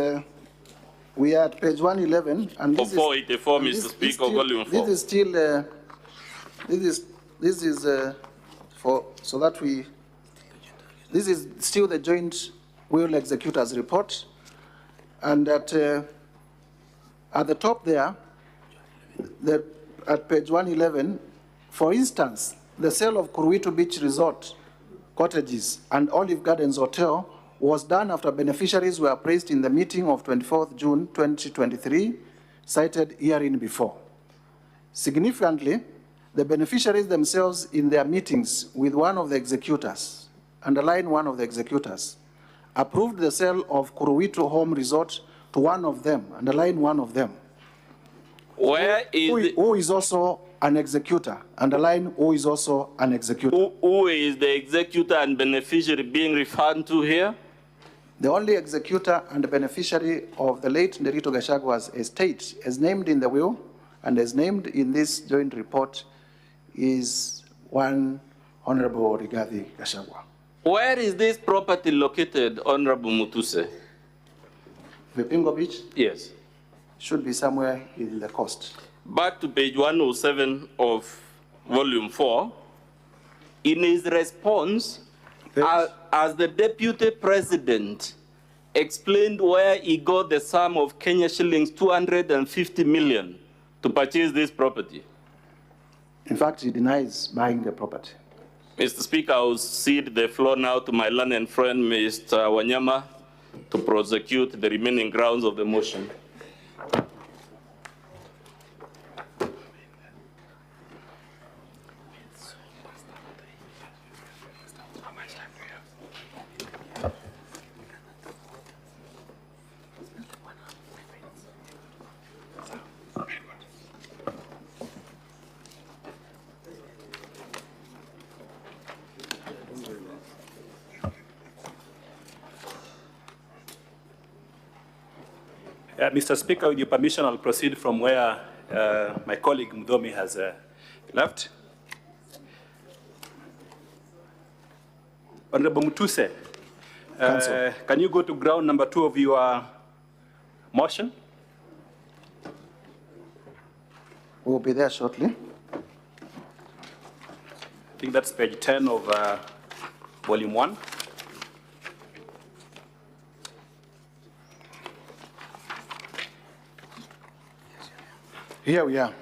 we are at page 111, and this of 484, Mr. Speaker, volume 4. This is still, this is for, so that we, this is still the joint will executors report, and at the top there, at page 111, for instance, the sale of Kuruwitu Beach Resort cottages and Olive Gardens Hotel was done after beneficiaries were appraised in the meeting of 24th June 2023, cited herein before. Significantly, the beneficiaries themselves in their meetings with one of the executors, underline one of the executors, approved the sale of Kuruwitu Home Resort to one of them, underline one of them. Where is who is also an executor, underline who is also an executor. Who is the executor and beneficiary being referred to here? The only executor and beneficiary of the late Nderito Gachagua's estate, as named in the will and as named in this joint report, is one Honorable Rigathi Gachagua. Where is this property located, Honorable Mutuse? Vipingo Beach? Yes. Should be somewhere in the coast. Back to page 107 of volume 4. In his response, as the Deputy President explained where he got the sum of Kenya shillings 250 million to purchase this property. In fact, he denies buying the property. Mr. Speaker, I will cede the floor now to my learned friend, Mr. Wanyama, to prosecute the remaining grounds of the motion. Mr. Speaker, with your permission, I'll proceed from where my colleague Mdomi has left. Honorable Mutuse, can you go to ground number 2 of your motion? We'll be there shortly. I think that's page 10 of volume 1. Here we are.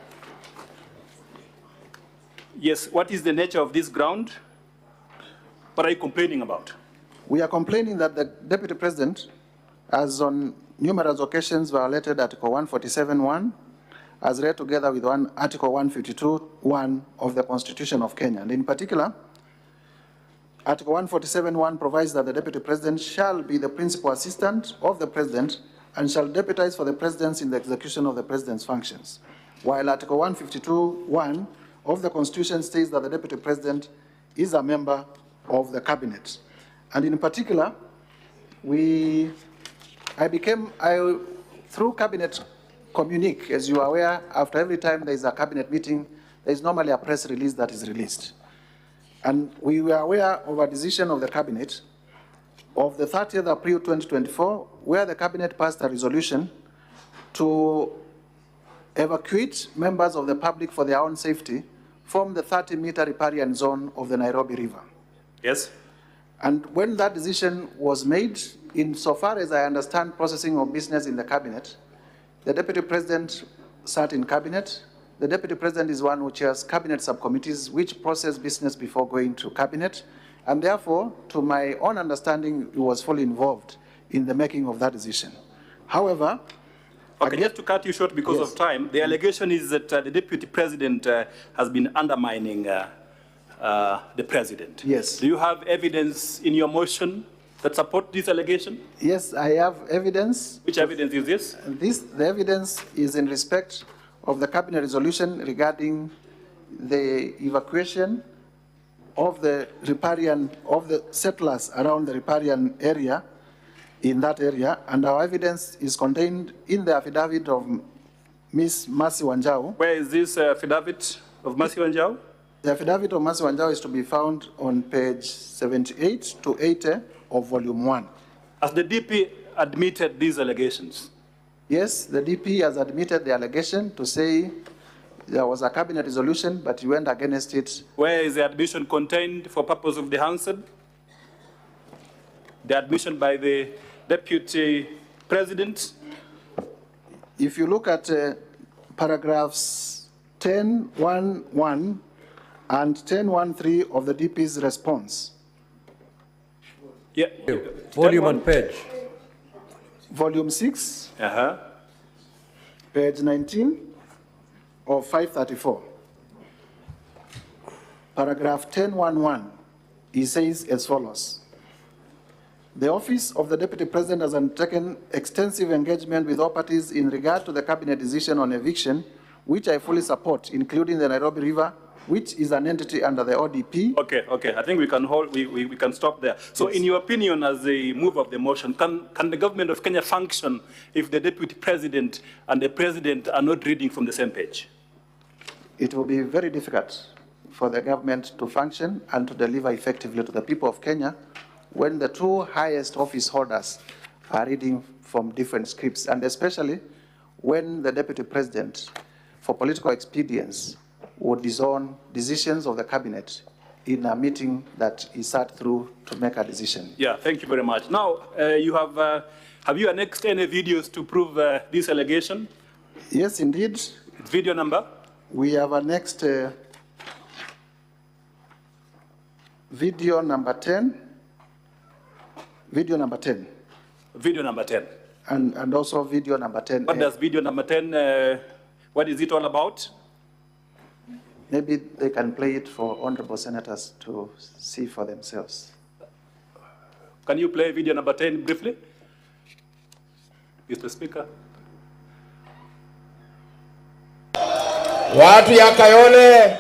Yes, what is the nature of this ground? What are you complaining about? We are complaining that the Deputy President has on numerous occasions violated Article 147(1), as read together with Article 152(1) of the Constitution of Kenya. And in particular, Article 147(1) provides that the Deputy President shall be the principal assistant of the President and shall deputize for the President in the execution of the President's functions. While Article 152(1) of the Constitution states that the Deputy President is a member of the Cabinet. And in particular, through Cabinet communique, as you are aware, after every time there is a Cabinet meeting, there is normally a press release that is released. And we were aware of a decision of the Cabinet of the 30th April 2024, where the Cabinet passed a resolution to evacuate members of the public for their own safety from the 30-meter riparian zone of the Nairobi River. Yes. And when that decision was made, insofar as I understand processing of business in the Cabinet, the Deputy President sat in Cabinet. The Deputy President is one who chairs Cabinet subcommittees which process business before going to Cabinet. And therefore, to my own understanding, he was fully involved in the making of that decision. However, okay, just to cut you short because of time, the allegation is that the Deputy President has been undermining the President. Yes. Do you have evidence in your motion that support this allegation? Yes, I have evidence. Which evidence is this? The evidence is in respect of the Cabinet resolution regarding the evacuation of the riparian, of the settlers around the riparian area, in that area, and our evidence is contained in the affidavit of Ms. Mercy Wanjau. Where is this affidavit of Mercy Wanjau? The affidavit of Mercy Wanjau is to be found on page 78 to 80 of volume 1. Has the DP admitted these allegations? Yes, the DP has admitted the allegation to say there was a Cabinet resolution, but he went against it. Where is the admission contained for purpose of the answer? The admission by the Deputy President? If you look at paragraphs 10.1.1 and 10.1.3 of the DP's response. Yeah. Volume and page. Volume 6, page 19 of 534. Paragraph 10.1.1, he says as follows. The Office of the Deputy President has undertaken extensive engagement with all parties in regard to the Cabinet decision on eviction, which I fully support, including the Nairobi River, which is an entity under the ODP. Okay. I think we can hold, we can stop there. So, yes. In your opinion, as the mover of the motion, can the government of Kenya function if the Deputy President and the President are not reading from the same page? It will be very difficult for the government to function and to deliver effectively to the people of Kenya when the two highest office holders are reading from different scripts, and especially when the Deputy President, for political expedience, would disown decisions of the Cabinet in a meeting that he sat through to make a decision. Yeah, thank you very much. Now, have you annexed any videos to prove this allegation? Yes, indeed. It's video number? We have annexed video number 10. Video number 10. Video number 10. And also video number 10. What does video number 10, what is it all about? Maybe they can play it for honorable senators to see for themselves. Can you play video number 10 briefly? Mr. Speaker. Watu ya Kayole,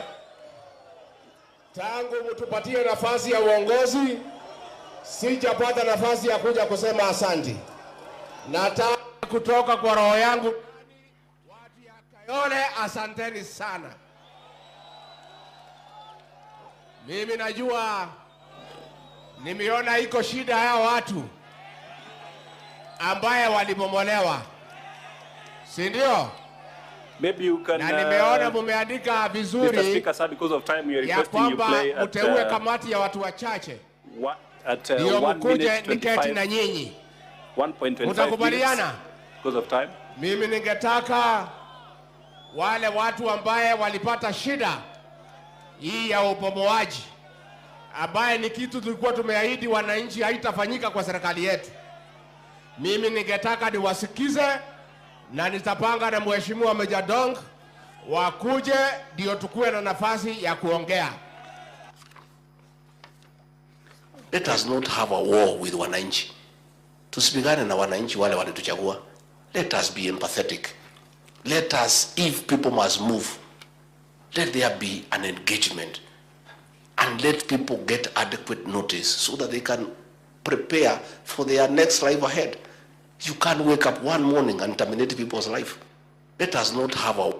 tangu mtupatie nafasi ya uongozi, sijapata nafasi ya kuja kusema asanti. Nataka kutoka kwa roho yangu, watu ya Kayole, asanteni sana. Mimi najua nimeona iko shida ya watu ambaye walibomolewa, si ndio? Maybe you can, na nimeona mumeandika vizuri Mr. Speaker, sir, because of time, we are requesting you play at uteue kamati ya watu wachache at 1 minute 25 na nyinyi 1.25 utakubaliana because of time. Mimi ningetaka wale watu ambaye walipata shida hii ya upomoaji, ambaye ni kitu tulikuwa tumeahidi wananchi haitafanyika kwa serikali yetu, mimi ningetaka niwasikize na nitapanga na mheshimiwa Meja Dong wakuje ndio tukue na nafasi ya kuongea. Let us not have a war with wananchi. Tusipigane na wananchi wale walituchagua. Let us be empathetic. Let us, if people must move, let there be an engagement and let people get adequate notice so that they can prepare for their next life ahead. You can't wake up one morning and terminate people's life. Let us not have a...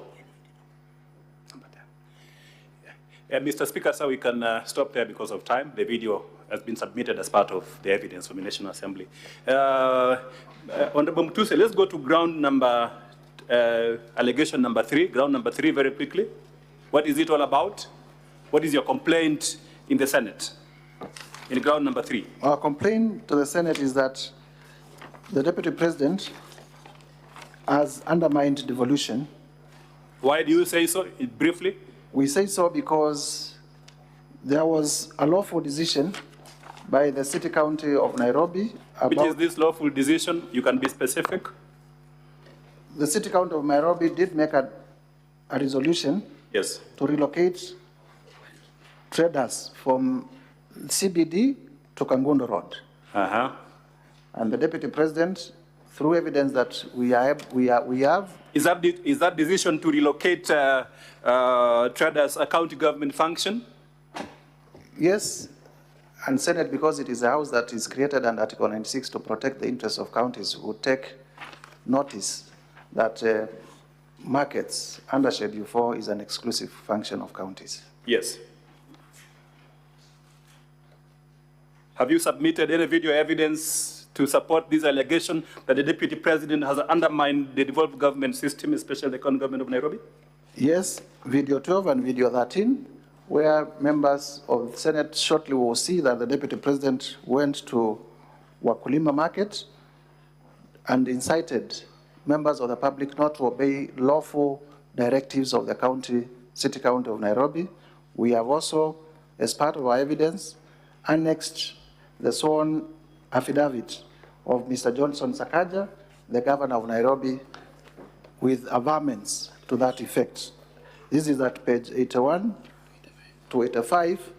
Mr. Speaker, sir, we can stop there because of time. The video has been submitted as part of the evidence from the National Assembly. Honorable Mutuse, let's go to ground number, allegation number 3, ground number 3 very quickly. What is it all about? What is your complaint in the Senate? In ground number 3. Our complaint to the Senate is that the Deputy President has undermined devolution. Why do you say so, briefly? We say so because there was a lawful decision by the City County of Nairobi about... Which is this lawful decision? You can be specific. The City County of Nairobi did make a resolution, yes, to relocate traders from CBD to Kangundo Road. Uh-huh. And the Deputy President, through evidence that we have... Is that decision to relocate traders a county government function? Yes, and Senate, because it is a house that is created under Article 96 to protect the interests of counties, would take notice that markets under Schedule 4 is an exclusive function of counties. Yes. Have you submitted any video evidence to support this allegation that the Deputy President has undermined the devolved government system, especially the county government of Nairobi? Yes, video 12 and video 13, where members of the Senate shortly will see that the Deputy President went to Wakulima Market and incited members of the public not to obey lawful directives of the City County of Nairobi. We have also, as part of our evidence, annexed the sworn affidavit of Mr. Johnson Sakaja, the governor of Nairobi, with averments to that effect. This is at page 81 to 85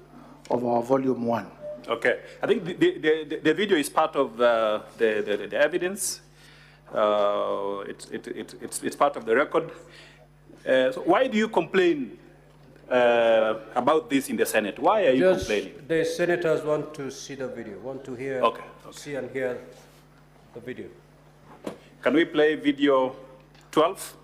of our volume 1. Okay, I think the video is part of the evidence. It's part of the record. So why do you complain about this in the Senate? Why are you complaining? The senators want to see the video, want to hear, see and hear the video. Can we play video 12?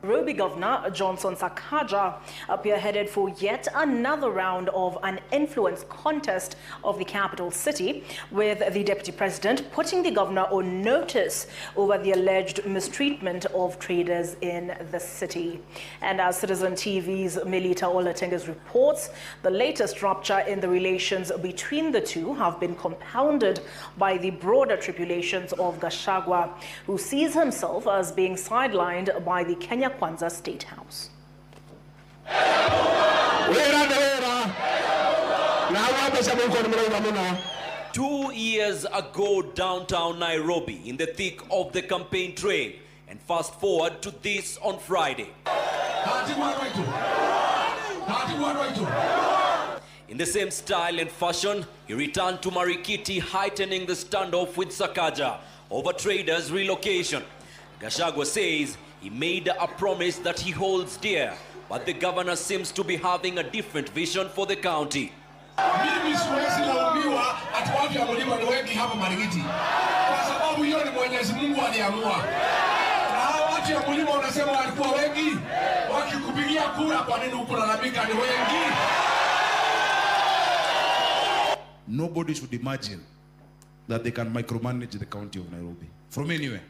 Nairobi Governor Johnson Sakaja appear headed for yet another round of an influence contest of the capital city, with the Deputy President putting the governor on notice over the alleged mistreatment of traders in the city. And as Citizen TV's Melita Olatengas reports, the latest rupture in the relations between the two have been compounded by the broader tribulations of Gachagua, who sees himself as being sidelined by the Kenya Kwanza State House. 2 years ago, downtown Nairobi, in the thick of the campaign trail, and fast forward to this on Friday. In the same style and fashion, he returned to Marikiti, heightening the standoff with Sakaja over traders' relocation. Gachagua says he made a promise that he holds dear, but the governor seems to be having a different vision for the county. Mimi siwezi laumiwa ati watu ya mlima ni wengi hapa Marikiti, kwa sababu hiyo ni Mwenyezi Mungu aliamua. Na hao watu ya mlima unasema walikuwa wengi, wakikupigia kura kwa nini ukulalamika ni wengi? Nobody should imagine that they can micromanage the county of Nairobi from anywhere.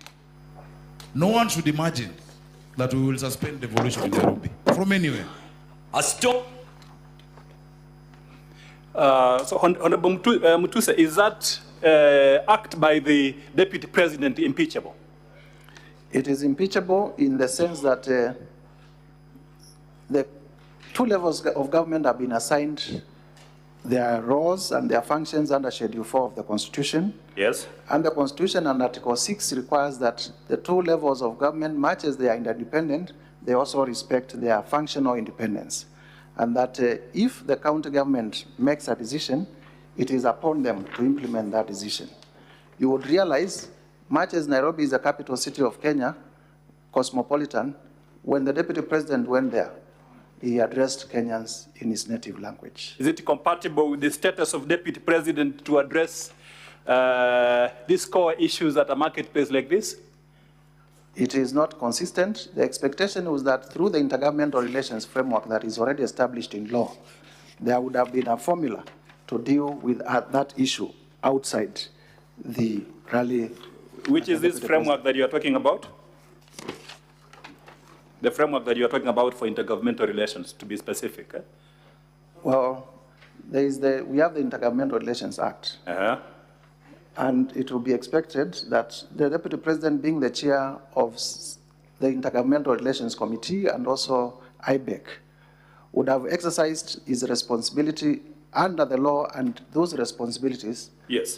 No one should imagine that we will suspend devolution in Nairobi from anywhere. A stop. So, Honorable Mutuse, is that act by the Deputy President impeachable? It is impeachable in the sense that the two levels of government have been assigned their roles and their functions under Schedule 4 of the Constitution. Yes. And the Constitution and Article 6 requires that the two levels of government, much as they are independent, they also respect their functional independence. And that if the county government makes a decision, it is upon them to implement that decision. You would realize, much as Nairobi is the capital city of Kenya, cosmopolitan, when the Deputy President went there, he addressed Kenyans in his native language. Is it compatible with the status of Deputy President to address these core issues at a marketplace like this? It is not consistent. The expectation was that through the intergovernmental relations framework that is already established in law, there would have been a formula to deal with that issue outside the rally. Which is this framework that you are talking about? The framework that you are talking about for intergovernmental relations, to be specific. Eh? Well, we have the Intergovernmental Relations Act. And it will be expected that the Deputy President, being the chair of the Intergovernmental Relations Committee and also IBEC, would have exercised his responsibility under the law and those responsibilities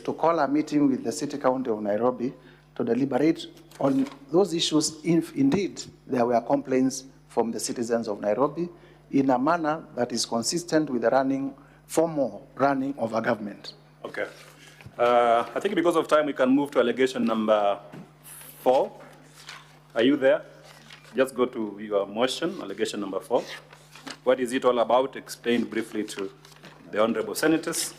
to call a meeting with the City County of Nairobi to deliberate on those issues if indeed there were complaints from the citizens of Nairobi in a manner that is consistent with the formal running of a government. Okay. I think because of time, we can move to allegation number 4. Are you there? Just go to your motion, allegation number 4. What is it all about? Explain briefly to the honorable senators.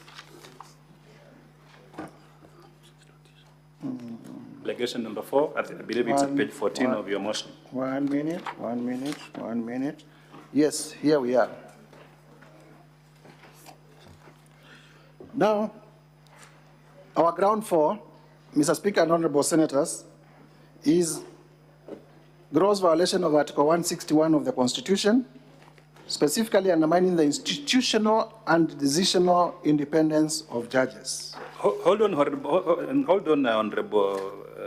Allegation number 4, I believe it's on page 14 of your motion. 1 minute. Yes, here we are. Now, our ground 4, Mr. Speaker and honorable senators, is gross violation of Article 161 of the Constitution, specifically undermining the institutional and decisional independence of judges. Hold on, Honorable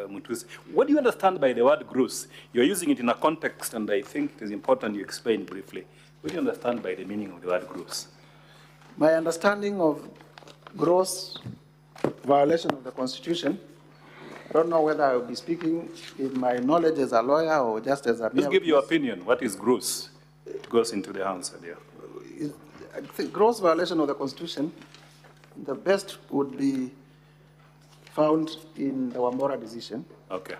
Mutuse. What do you understand by the word gross? You're using it in a context, and I think it is important you explain briefly. What do you understand by the meaning of the word gross? My understanding of gross violation of the Constitution, I don't know whether I will be speaking in my knowledge as a lawyer or just as a mere... Just give your opinion. What is gross? It goes into the answer there. I think gross violation of the Constitution, the best would be found in the Wambora decision. Okay.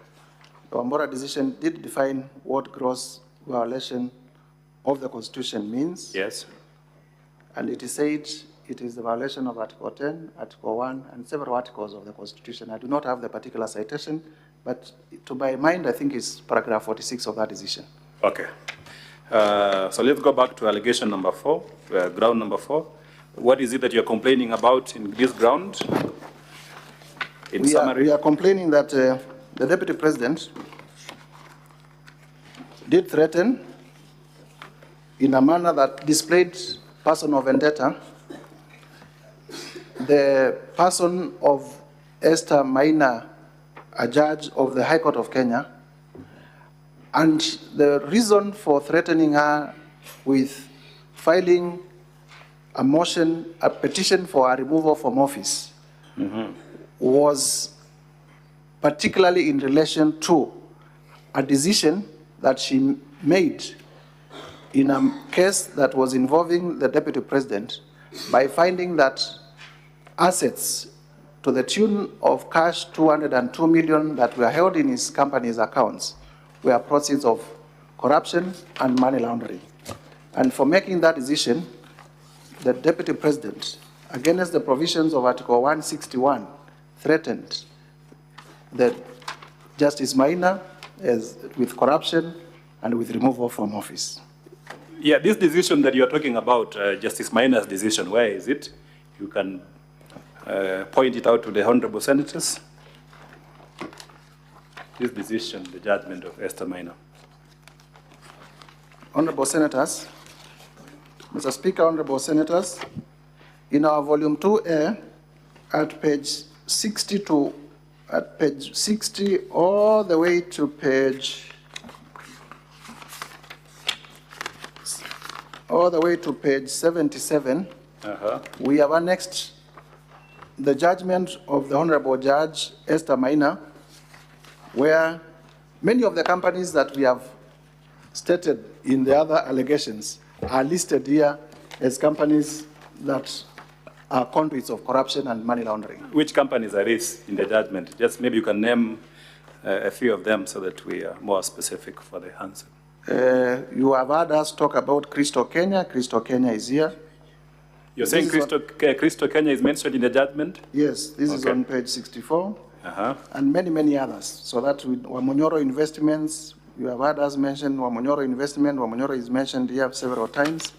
The Wambora decision did define what gross violation of the Constitution means. Yes. And it is said it is the violation of Article 10, Article 1, and several articles of the Constitution. I do not have the particular citation, but to my mind, I think it's paragraph 46 of that decision. Okay. So let's go back to allegation number 4, ground number 4. What is it that you're complaining about in this ground? In summary? We are complaining that the Deputy President did threaten in a manner that displayed personal vendetta the person of Esther Maina, a judge of the High Court of Kenya, and the reason for threatening her with filing a petition for a removal from office was particularly in relation to a decision that she made in a case that was involving the Deputy President by finding that assets to the tune of cash 202 million that were held in his company's accounts were proceeds of corruption and money laundering. And for making that decision, the Deputy President, against the provisions of Article 161, threatened the Justice Maina with corruption and with removal from office. Yeah, this decision that you're talking about, Justice Maina's decision, where is it? You can point it out to the honorable senators. This decision, the judgment of Esther Maina. Honorable senators, Mr. Speaker, honorable senators, in our volume 2A, at page 60 all the way to page 77, we have annexed the judgment of the Honorable Judge Esther Maina, where many of the companies that we have stated in the other allegations are listed here as companies that are conduits of corruption and money laundering. Which companies are these in the judgment? Just maybe you can name a few of them so that we are more specific for the answer. You have heard us talk about Crystal Kenya. Crystal Kenya is here. You're saying Crystal Kenya is mentioned in the judgment? Yes, this is on page 64. And many, many others. So that with Wamonyoro Investments, you have heard us mention Wamonyoro Investment. Wamonyoro is mentioned here several times.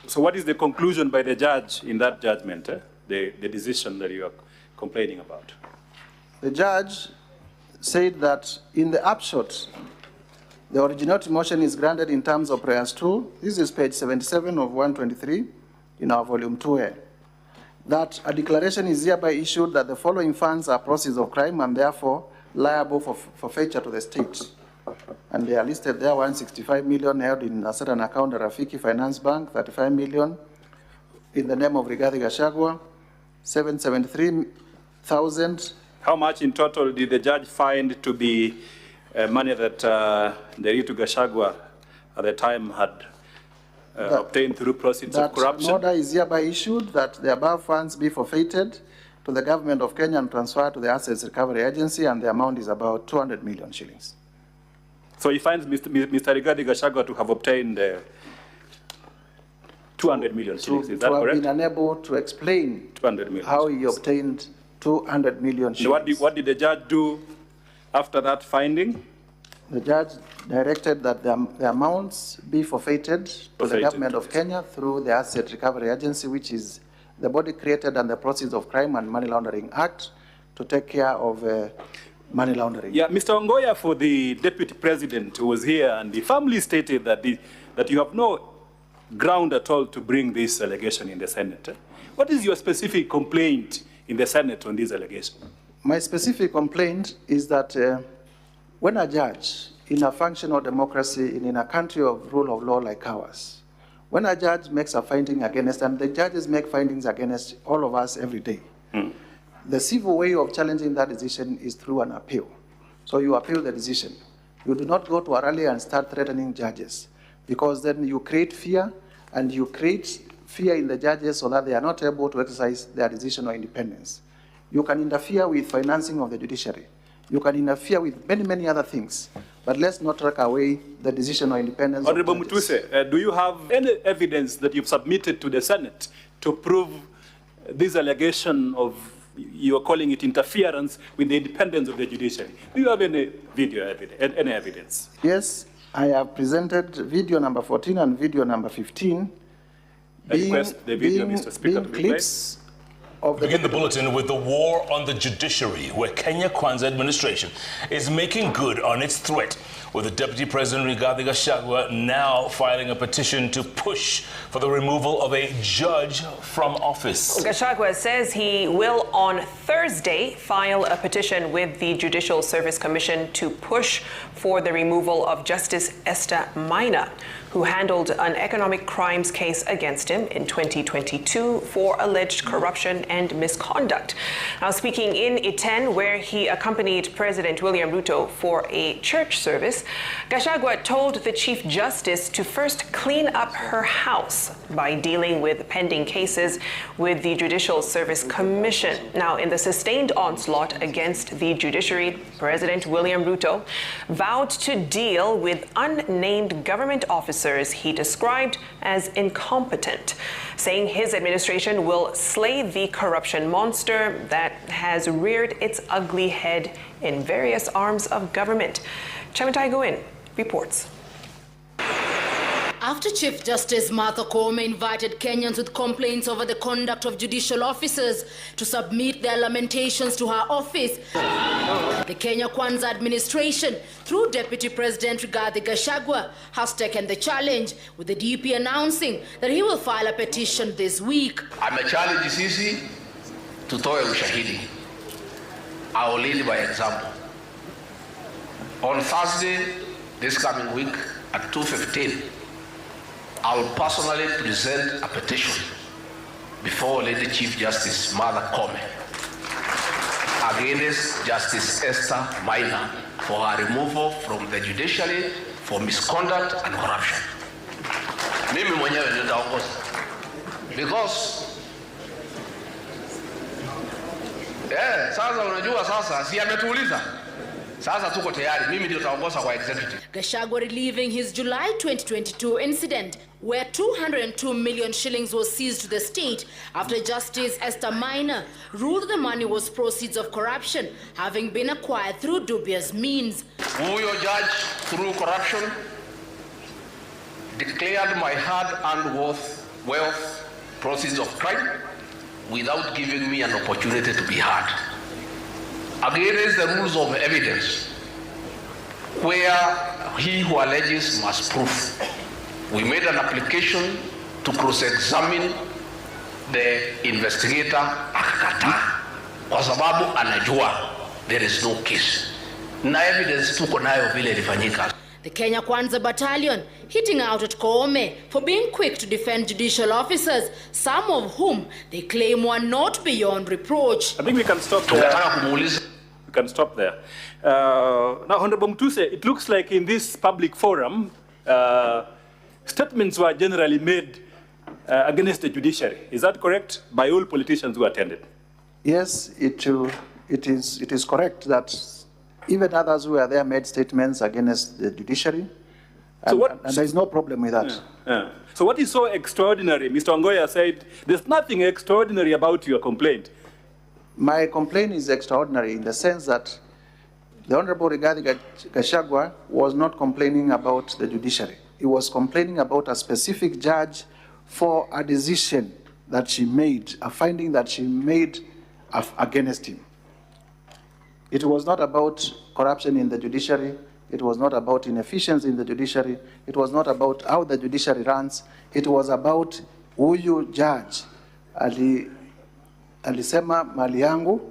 So what is the conclusion by the judge in that judgment, the decision that you are complaining about? The judge said that in the upshot, the originality motion is granted in terms of prayers 2. This is page 77 of 123 in our volume 2A. That a declaration is hereby issued that the following funds are proceeds of crime and therefore liable for forfeiture to the state. And they are listed there, 165 million held in a certain account at Rafiki Finance Bank, 35 million in the name of Rigathi Gachagua, 773,000. How much in total did the judge find to be money that the Rigathi Gachagua at the time had obtained through proceeds of corruption? An order is hereby issued that the above funds be forfeited to the government of Kenya and transferred to the Assets Recovery Agency, and the amount is about 200 million shillings. So he finds Mr. Rigathi Gachagua to have obtained 200 million shillings, is that correct? To have been unable to explain 200 million how he obtained 200 million shillings. What did the judge do after that finding? The judge directed that the amounts be forfeited to the government of Kenya through the Asset Recovery Agency, which is the body created under the Proceeds of Crime and Money Laundering Act to take care of money laundering. Yeah, Mr. Ongoya, for the Deputy President who was here, and the family stated that, that you have no ground at all to bring this allegation in the Senate. What is your specific complaint in the Senate on this allegation? My specific complaint is that when a judge in a functional democracy in a country of rule of law like ours, when a judge makes a finding against, and the judges make findings against all of us every day, the civil way of challenging that decision is through an appeal. So you appeal the decision. You do not go to a rally and start threatening judges, because then you create fear, and you create fear in the judges so that they are not able to exercise their decision or independence. You can interfere with financing of the judiciary. You can interfere with many, many other things, but let's not take away the decision or independence. Honorable Mutuse, do you have any evidence that you've submitted to the Senate to prove this allegation of, you're calling it interference with the independence of the judiciary? Do you have any video evidence, any evidence? Yes, I have presented video number 14 and video number 15. I request the video, Mr. Speaker, to be clips Begin the bulletin with the war on the judiciary, where Kenya Kwanza administration is making good on its threat, with the Deputy President Rigathi Gachagua now filing a petition to push for the removal of a judge from office. Gachagua says he will on Thursday file a petition with the Judicial Service Commission to push for the removal of Justice Esther Maina, who handled an economic crimes case against him in 2022 for alleged corruption and misconduct. Now, speaking in Iten, where he accompanied President William Ruto for a church service, Gachagua told the Chief Justice to first clean up her house by dealing with pending cases with the Judicial Service Commission. Now, in the sustained onslaught against the judiciary, President William Ruto vowed to deal with unnamed government officers he described as incompetent, saying his administration will slay the corruption monster that has reared its ugly head in various arms of government. Chamatai Goin reports. After Chief Justice Martha Koome invited Kenyans with complaints over the conduct of judicial officers to submit their lamentations to her office, the Kenya Kwanza administration, through Deputy President Rigathi Gachagua, has taken the challenge, with the DP announcing that he will file a petition this week. Amechallenge sisi tutoe ushahidi. I will lead by example. On Thursday, this coming week at 2:15, I will personally present a petition before Lady Chief Justice Martha Koome against Justice Esther Maina for her removal from the judiciary for misconduct and corruption. Mimi mwenyewe nitaongoza because sasa unajua sasa si ametuuliza Sasa tuko tayari, mimi ndio taongoza kwa executive. Gachagua relieving his July 2022 incident where 202 million shillings was seized to the state after Justice Esther Maina ruled the money was proceeds of corruption having been acquired through dubious means. Huyo judge, through corruption, declared my hard-earned wealth proceeds of crime without giving me an opportunity to be heard. Against the rules of evidence, where he who alleges must prove. We made an application to cross-examine the investigator akakataa kwa sababu anajua there is no case. Na evidence tuko nayo vile ilifanyika. The Kenya Kwanza Battalion hitting out at Koome for being quick to defend judicial officers, some of whom they claim were not beyond reproach. I think we can stop there. We can stop there. Now, Honorable Mutuse, it looks like in this public forum, statements were generally made against the judiciary. Is that correct? By all politicians who attended? Yes, it is correct that even others who were there made statements against the judiciary, and there is no problem with that. Yeah. So what is so extraordinary? Mr. Ongoya said, there's nothing extraordinary about your complaint. My complaint is extraordinary in the sense that the Honorable Rigathi Gachagua was not complaining about the judiciary. He was complaining about a specific judge for a decision that she made, a finding that she made against him. It was not about corruption in the judiciary. It was not about inefficiency in the judiciary. It was not about how the judiciary runs. It was about huyu judge alisema mali yangu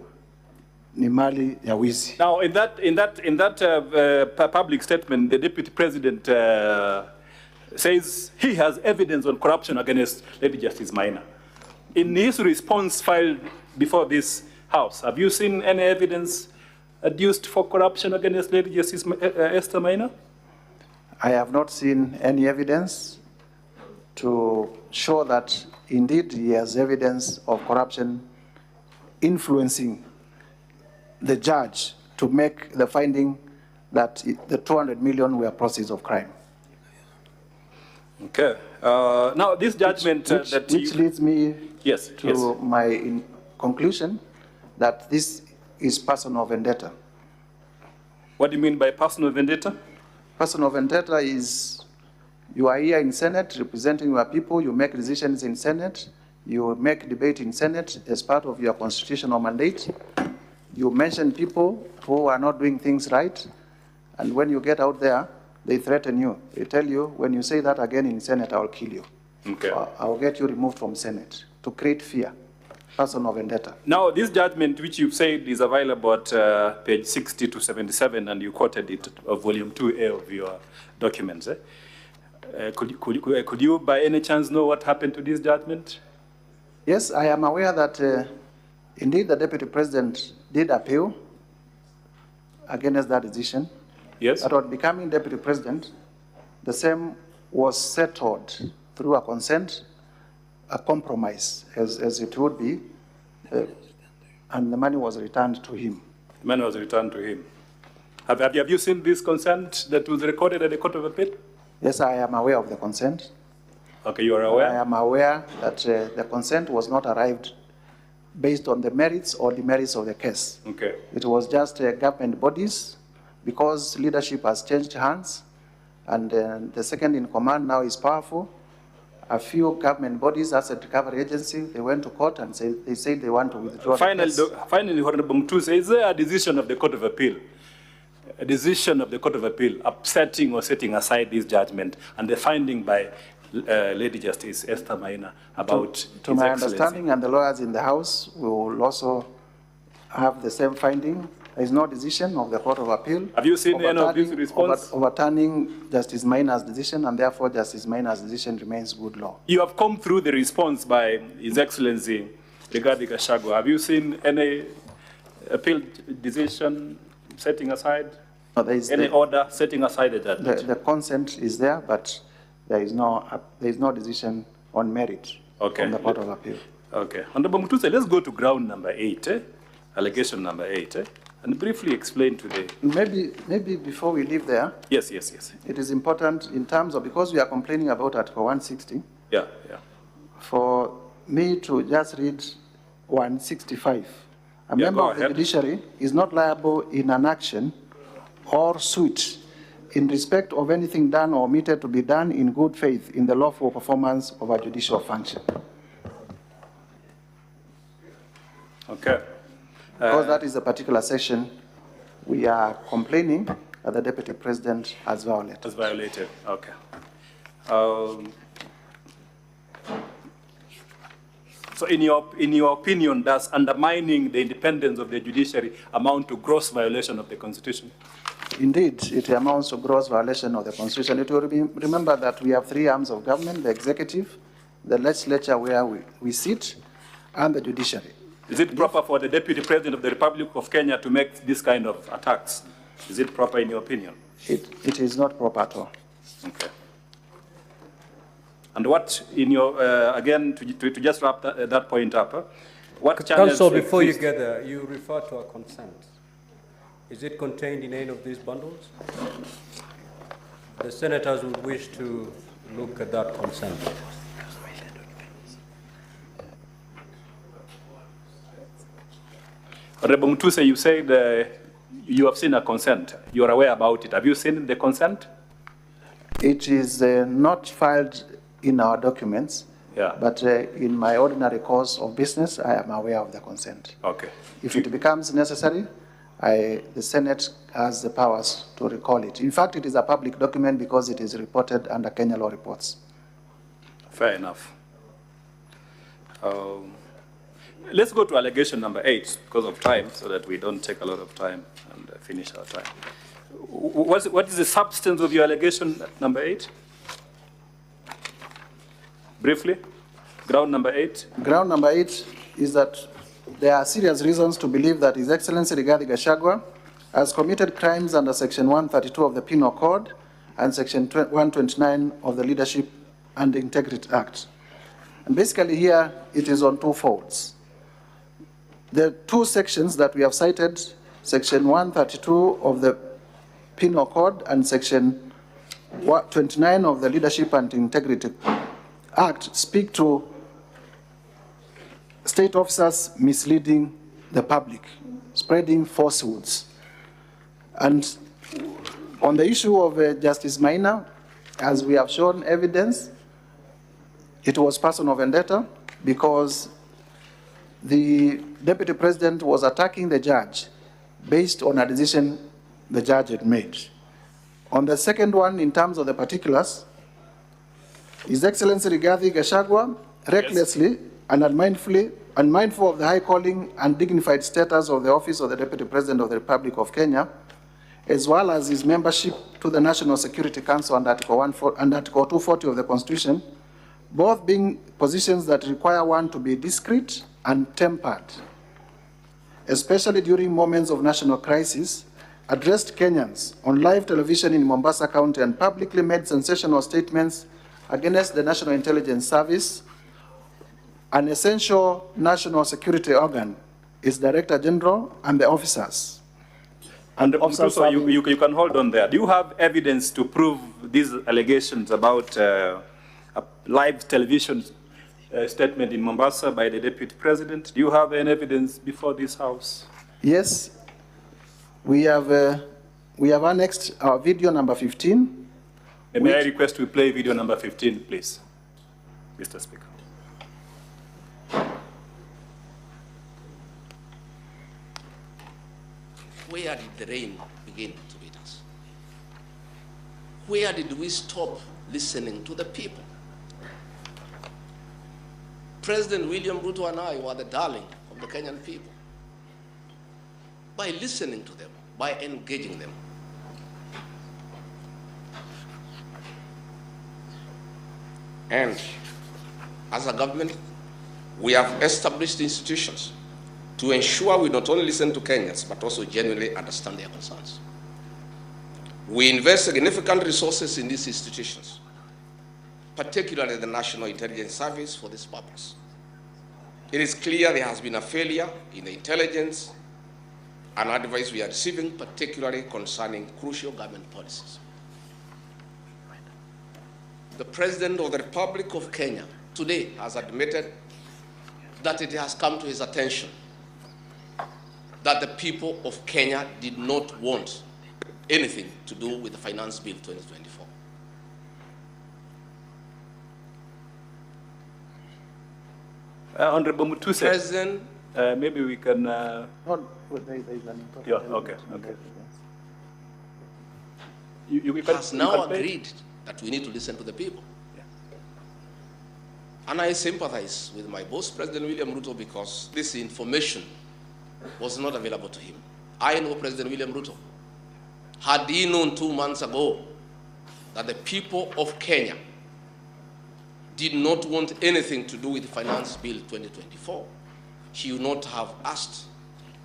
ni mali ya wizi. Now, in that public statement, the Deputy President says he has evidence on corruption against Lady Justice Maina. In his response filed before this House, have you seen any evidence adduced for corruption against Lady Justice Esther Maina? I have not seen any evidence to show that indeed he has evidence of corruption influencing the judge to make the finding that the 200 million were proceeds of crime. Okay. Now, this judgment which leads me to my conclusion that this is personal vendetta. What do you mean by personal vendetta? Personal vendetta is you are here in Senate representing your people, you make decisions in Senate, you make debate in Senate as part of your constitutional mandate. You mention people who are not doing things right, and when you get out there, they threaten you. They tell you, when you say that again in Senate, I will kill you. Okay. I'll get you removed from Senate to create fear. Personal vendetta. Now, this judgment, which you've said is available at page 60 to 77, and you quoted it of volume 2A of your documents. Could you by any chance know what happened to this judgment? Yes, I am aware that indeed the Deputy President did appeal against that decision. Yes. But on becoming Deputy President, the same was settled through a consent, a compromise, as it would be, and the money was returned to him. The money was returned to him. Have you seen this consent that was recorded at the Court of Appeal? Yes, I am aware of the consent. Okay, you are aware? I am aware that the consent was not arrived based on the merits or demerits of the case. Okay. It was just government bodies, because leadership has changed hands, and the second in command now is powerful. A few government bodies, Asset Recovery Agency, they went to court and they said they want to withdraw the case. Finally, Honorable Mutuse, is there a decision of the Court of Appeal? A decision of the Court of Appeal upsetting or setting aside this judgment and the finding by Lady Justice Esther Maina about to my understanding, and the lawyers in the House will also have the same finding. There is no decision of the Court of Appeal. Have you seen any of this response? Overturning Justice Maina's decision, and therefore Justice Maina's decision remains good law. You have come through the response by His Excellency Rigathi Gachagua. Have you seen any appeal decision setting aside? No, there is any order setting aside the judgment? The consent is there, but there is no decision on merit from the Court of Appeal. Okay. Honorable Mutuse, let's go to ground number 8, allegation number 8. and briefly explain to the... Maybe before we leave there. Yes. It is important in terms of, because we are complaining about Article 160. Yeah. For me to just read 165. A member of the Judiciary is not liable in an action or suit in respect of anything done or omitted to be done in good faith in the lawful performance of a judicial function. Okay. Because that is a particular section we are complaining that the Deputy President has violated. Okay. So in your opinion, does undermining the independence of the judiciary amount to gross violation of the Constitution? Indeed, it amounts to gross violation of the Constitution. It will be, remember that we have three arms of government: the executive, the legislature where we sit, and the judiciary. Is it proper for the Deputy President of the Republic of Kenya to make this kind of attacks? Is it proper in your opinion? It is not proper at all. Okay. And what, in your, again, to just wrap that point up, what channels... Counsel, before you get there, you refer to a consent. Is it contained in any of these bundles? The senators would wish to look at that consent. Honorable Mutuse, you said you have seen a consent. You are aware about it. Have you seen the consent? It is not filed in our documents, but in my ordinary course of business, I am aware of the consent. Okay. If it becomes necessary, the Senate has the powers to recall it. In fact, it is a public document because it is reported under Kenya law reports. Fair enough. Let's go to allegation number 8 because of time, so that we don't take a lot of time and finish our time. What is the substance of your allegation number 8? Briefly, ground number 8. Ground number 8 is that there are serious reasons to believe that His Excellency Rigathi Gachagua has committed crimes under Section 132 of the Penal Code and Section 129 of the Leadership and Integrity Act. And basically here, it is on two folds. The two sections that we have cited, Section 132 of the Penal Code and Section 29 of the Leadership and Integrity Act, speak to state officers misleading the public, spreading falsehoods. And on the issue of Justice Maina, as we have shown evidence, it was personal vendetta because the Deputy President was attacking the judge based on a decision the judge had made. On the second one, in terms of the particulars, His Excellency Rigathi Gachagua recklessly and unmindful of the high calling and dignified status of the office of the Deputy President of the Republic of Kenya, as well as his membership to the National Security Council under Article 240 of the Constitution, both being positions that require one to be discreet and tempered, especially during moments of national crisis, addressed Kenyans on live television in Mombasa County and publicly made sensational statements against the National Intelligence Service, an essential national security organ, its Director General, and the officers. And also, you can hold on there. Do you have evidence to prove these allegations about a live television statement in Mombasa by the Deputy President? Do you have any evidence before this House? Yes. We have annexed our video number 15. May I request we play video number 15, please, Mr. Speaker. Where did the rain begin to beat us? Where did we stop listening to the people? President William Ruto and I were the darling of the Kenyan people. By listening to them, by engaging them. And as a government, we have established institutions to ensure we not only listen to Kenyans, but also genuinely understand their concerns. We invest significant resources in these institutions, particularly the National Intelligence Service, for this purpose. It is clear there has been a failure in the intelligence and advice we are receiving, particularly concerning crucial government policies. The President of the Republic of Kenya today has admitted that it has come to his attention that the people of Kenya did not want anything to do with the Finance Bill 2024. Honorable Mutuse, President, maybe we can... No, there is an important okay. You has now agreed that we need to listen to the people. Yeah. And I sympathize with my boss, President William Ruto, because this information was not available to him. I know President William Ruto. Had he known 2 months ago that the people of Kenya did not want anything to do with the Finance Bill 2024, he would not have asked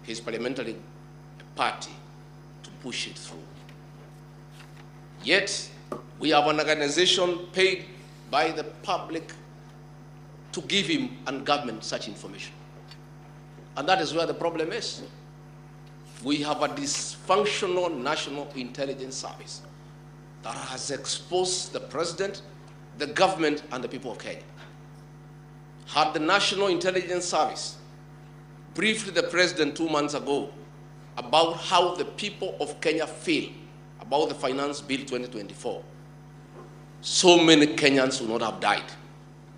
his parliamentary party to push it through. Yet, we have an organization paid by the public to give him and government such information. And that is where the problem is. We have a dysfunctional National Intelligence Service that has exposed the president, the government, and the people of Kenya. Had the National Intelligence Service briefed the president 2 months ago about how the people of Kenya feel about the Finance Bill 2024, so many Kenyans would not have died.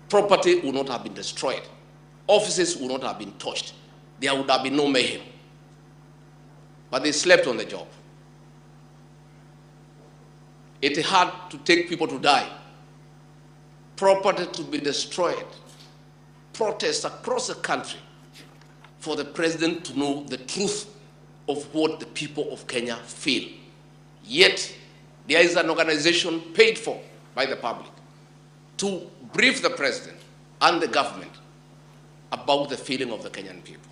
Property would not have been destroyed. Offices would not have been touched. There would have been no mayhem. But they slept on the job. It had to take people to die, property to be destroyed, protests across the country for the president to know the truth of what the people of Kenya feel. Yet, there is an organization paid for by the public to brief the president and the government about the feeling of the Kenyan people.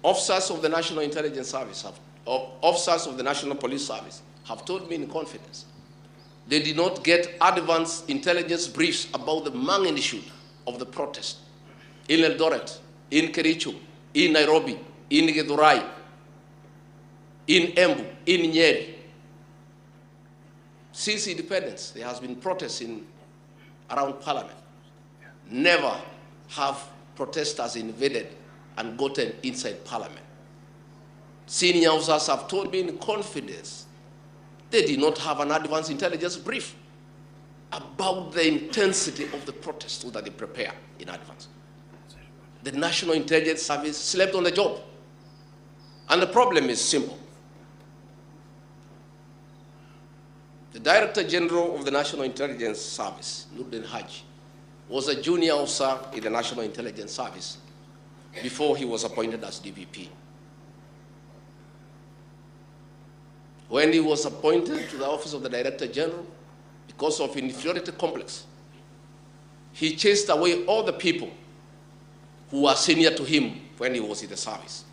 Officers of the National Intelligence Service, officers of the National Police Service have told me in confidence they did not get advance intelligence briefs about the magnitude of the protest in Eldoret, in Kericho, in Nairobi, in Githurai, in Embu, in Nyeri. Since independence, there has been protests around Parliament. Never have protesters invaded and gotten inside Parliament. Senior officers have told me in confidence they did not have an advance intelligence brief about the intensity of the protest so that they prepare in advance. The National Intelligence Service slept on the job. And the problem is simple. The Director General of the National Intelligence Service, Nuruddin Haji, was a junior officer in the National Intelligence Service before he was appointed as DVP. When he was appointed to the office of the Director General, because of inferiority complex, he chased away all the people who were senior to him when he was in the service,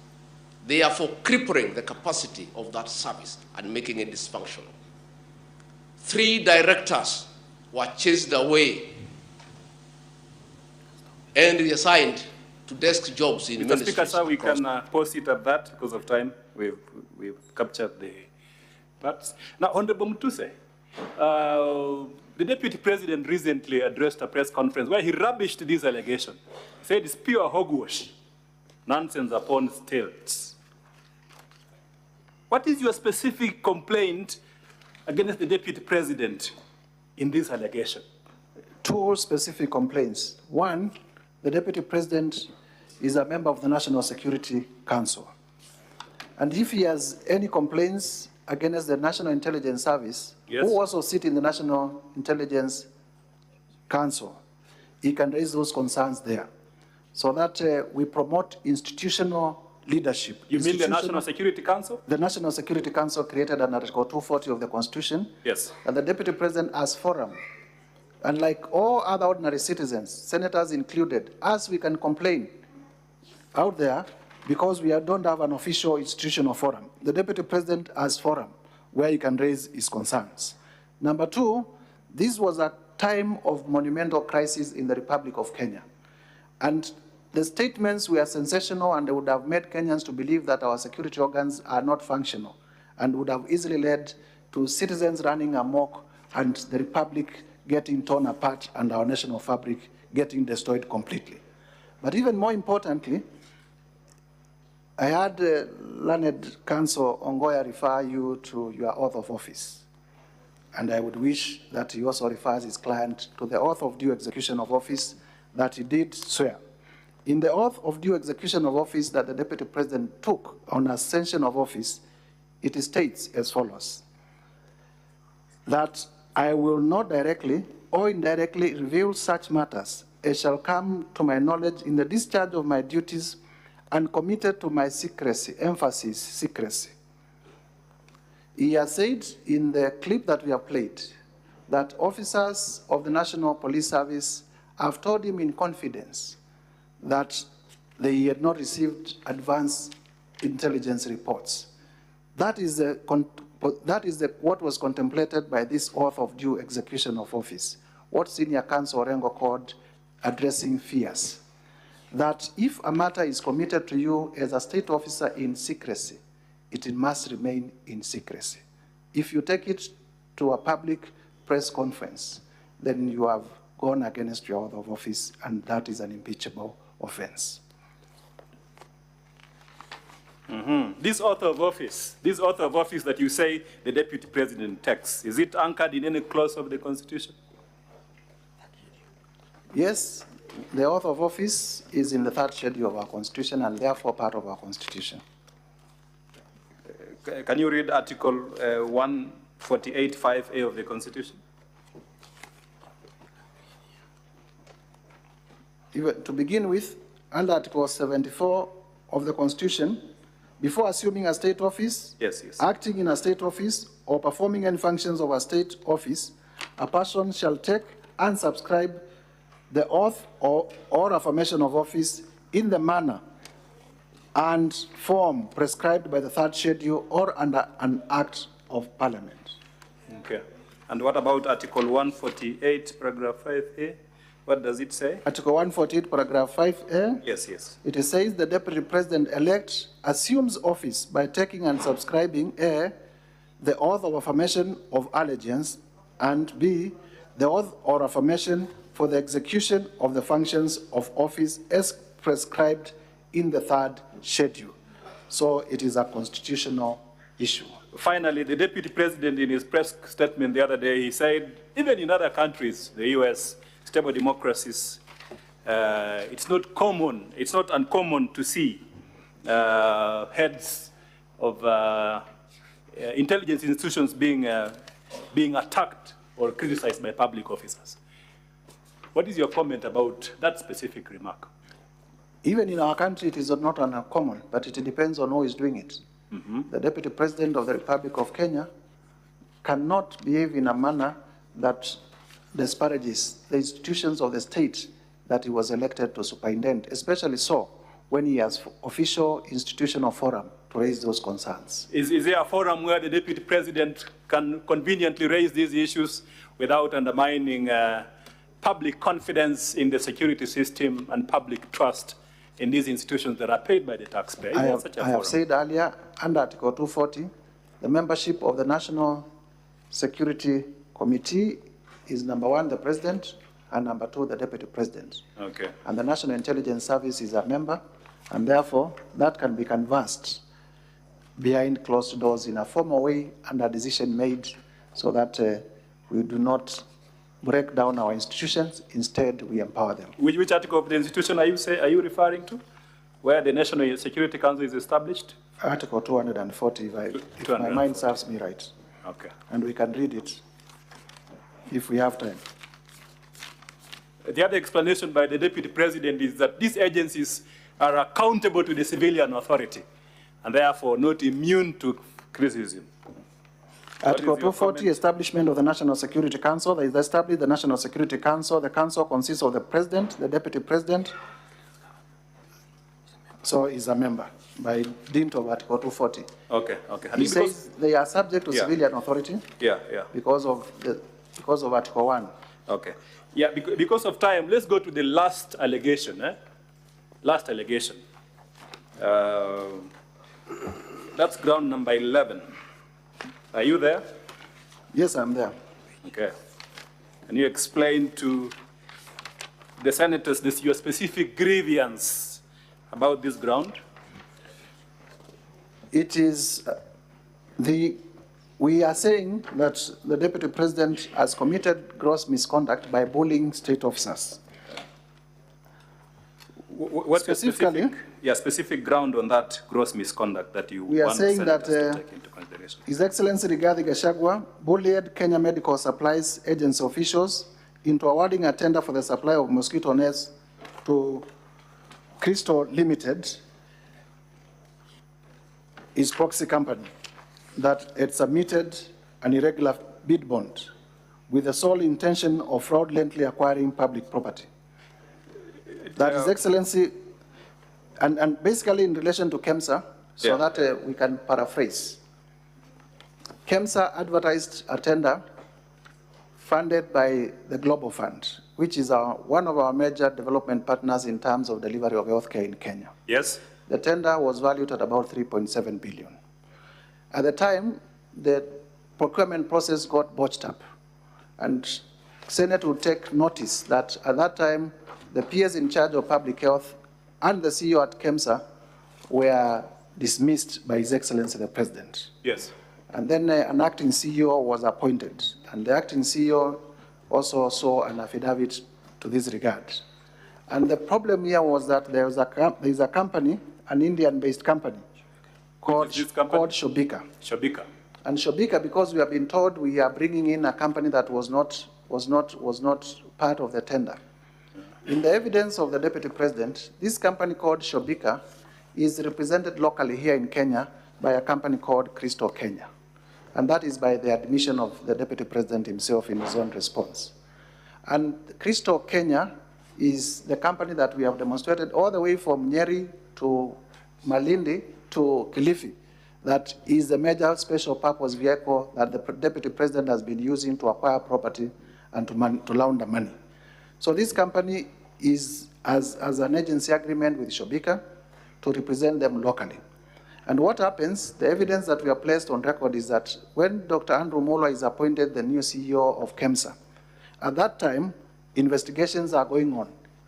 therefore crippling the capacity of that service and making it dysfunctional. 3 directors were chased away and reassigned to desk jobs in ministries. Mr. Speaker, sir, we can pause it at that because of time. We've captured the parts. Now, Honorable Mutuse, the Deputy President recently addressed a press conference where he rubbished this allegation. He said it's pure hogwash, nonsense upon stilts. What is your specific complaint against the Deputy President in this allegation? 2 specific complaints. 1, the Deputy President is a member of the National Security Council. And if he has any complaints against the National Intelligence Service, yes, who also sit in the National Intelligence Council, he can raise those concerns there. So that we promote institutional leadership. You mean the National Security Council? The National Security Council created under Article 240 of the Constitution. Yes. And the Deputy President as forum. And like all other ordinary citizens, senators included, as we can complain out there because we don't have an official institutional forum. The Deputy President as forum where he can raise his concerns. Number 2, this was a time of monumental crisis in the Republic of Kenya. And the statements were sensational and they would have made Kenyans to believe that our security organs are not functional and would have easily led to citizens running amok and the republic getting torn apart and our national fabric getting destroyed completely. But even more importantly, I had learned counsel Ongoya refer you to your oath of office. And I would wish that he also refers his client to the oath of due execution of office that he did swear. In the oath of due execution of office that the Deputy President took on ascension of office, it states as follows, that I will not directly or indirectly reveal such matters as shall come to my knowledge in the discharge of my duties and committed to my secrecy, emphasis, secrecy. He has said in the clip that we have played that officers of the National Police Service have told him in confidence that they had not received advance intelligence reports. That is what was contemplated by this oath of due execution of office, what Senior Counsel Orengo called addressing fears. That if a matter is committed to you as a state officer in secrecy, it must remain in secrecy. If you take it to a public press conference, then you have gone against your oath of office, and that is an impeachable offense. This oath of office that you say the Deputy President takes, is it anchored in any clause of the Constitution? Yes, the oath of office is in the 3rd schedule of our Constitution and therefore part of our Constitution. Can you read Article 148(5)(a) of the Constitution? Even to begin with, under Article 74 of the Constitution, before assuming a state office, acting in a state office, or performing any functions of a state office, a person shall take and subscribe the oath or affirmation of office in the manner and form prescribed by the 3rd schedule or under an act of parliament. Okay. And what about Article 148, paragraph 5A? What does it say? Article 148, paragraph 5A. Yes. It says the Deputy President-elect assumes office by taking and subscribing A, the oath of affirmation of allegiance, and B, the oath or affirmation for the execution of the functions of office as prescribed in the 3rd schedule. So it is a constitutional issue. Finally, the Deputy President in his press statement the other day, he said, even in other countries, the US, stable democracies, it's not uncommon to see heads of intelligence institutions being attacked or criticized by public officers. What is your comment about that specific remark? Even in our country, it is not uncommon, but it depends on who is doing it. The Deputy President of the Republic of Kenya cannot behave in a manner that disparages the institutions of the state that he was elected to superintend, especially so when he has official institutional forum to raise those concerns. Is there a forum where the Deputy President can conveniently raise these issues without undermining public confidence in the security system and public trust in these institutions that are paid by the taxpayer? I have said earlier, under Article 240, the membership of the National Security Committee is number 1, the President, and number 2, the Deputy President. Okay. And the National Intelligence Service is a member, and therefore that can be canvassed behind closed doors in a formal way and a decision made so that we do not break down our institutions, instead we empower them. Which article of the institution are you referring to, where the National Security Council is established? Article 240, if my mind serves me right. Okay. And we can read it if we have time. The other explanation by the Deputy President is that these agencies are accountable to the civilian authority and therefore not immune to criticism. Article 240, establishment of the National Security Council. There is established the National Security Council. The council consists of the President, the Deputy President, so is a member by dint of Article 240. Okay. He says they are subject to civilian authority. Because of Article 1. Okay. Yeah, because of time, let's go to the last allegation. last allegation. That's ground number 11. Are you there? Yes, I'm there. Okay. Can you explain to the senators your specific grievance about this ground? It is we are saying that the Deputy President has committed gross misconduct by bullying state officers. What's your specific ground on that gross misconduct that you We are want saying senators that to take into consideration? His Excellency Rigathi Gachagua bullied Kenya Medical Supplies Agency officials into awarding a tender for the supply of mosquito nets to Crystal Limited, his proxy company, that had submitted an irregular bid bond with the sole intention of fraudulently acquiring public property. That His Excellency, and basically in relation to KEMSA, so that we can paraphrase. KEMSA advertised a tender funded by the Global Fund, which is one of our major development partners in terms of delivery of healthcare in Kenya. Yes. The tender was valued at about 3.7 billion. At the time, the procurement process got botched up, and Senate would take notice that at that time, the peers in charge of public health and the CEO at KEMSA were dismissed by His Excellency the President. Yes. And then an acting CEO was appointed, and the acting CEO also saw an affidavit to this regard. And the problem here was that there is a company, an Indian-based company, called Shobika. Shobika. And Shobika, because we have been told we are bringing in a company that was not part of the tender. In the evidence of the Deputy President, this company called Shobika is represented locally here in Kenya by a company called Crystal Kenya. And that is by the admission of the Deputy President himself in his own response. And Crystal Kenya is the company that we have demonstrated all the way from Nyeri to Malindi to Kilifi. That is the major special purpose vehicle that the Deputy President has been using to acquire property and to launder money. So this company has an agency agreement with Shobika to represent them locally. And what happens, the evidence that we have placed on record is that when Dr. Andrew Mulwa is appointed the new CEO of KEMSA, at that time, investigations are going on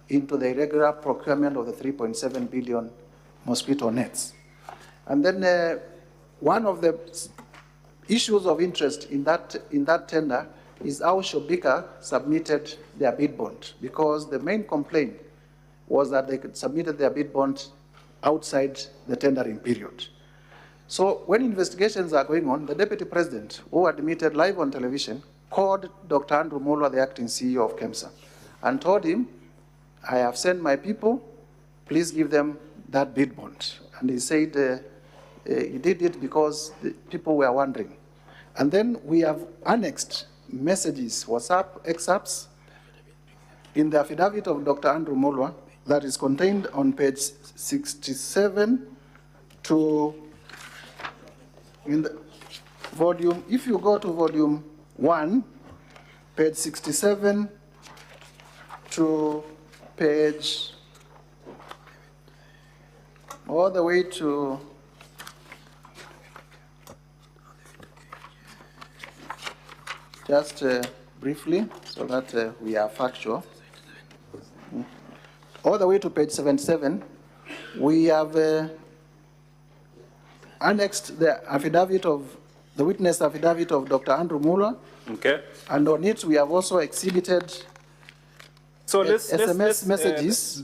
into the irregular procurement of the 3.7 billion mosquito nets. And then one of the issues of interest in that tender is how Shobika submitted their bid bond, because the main complaint was that they submitted their bid bond outside the tendering period. So when investigations are going on, the Deputy President, who admitted live on television, called Dr. Andrew Mulwa, the acting CEO of KEMSA, and told him, I have sent my people, please give them that bid bond. And he said he did it because the people were wondering. And then we have annexed messages, WhatsApp excerpts, in the affidavit of Dr. Andrew Mulwa that is contained on page 67 to, in the volume, if you go to volume 1, page 67 to page, all the way to just briefly, so that we are factual. All the way to page 77, we have annexed the affidavit of, the witness affidavit of Dr. Andrew Mulwa. Okay. And on it, we have also exhibited SMS messages.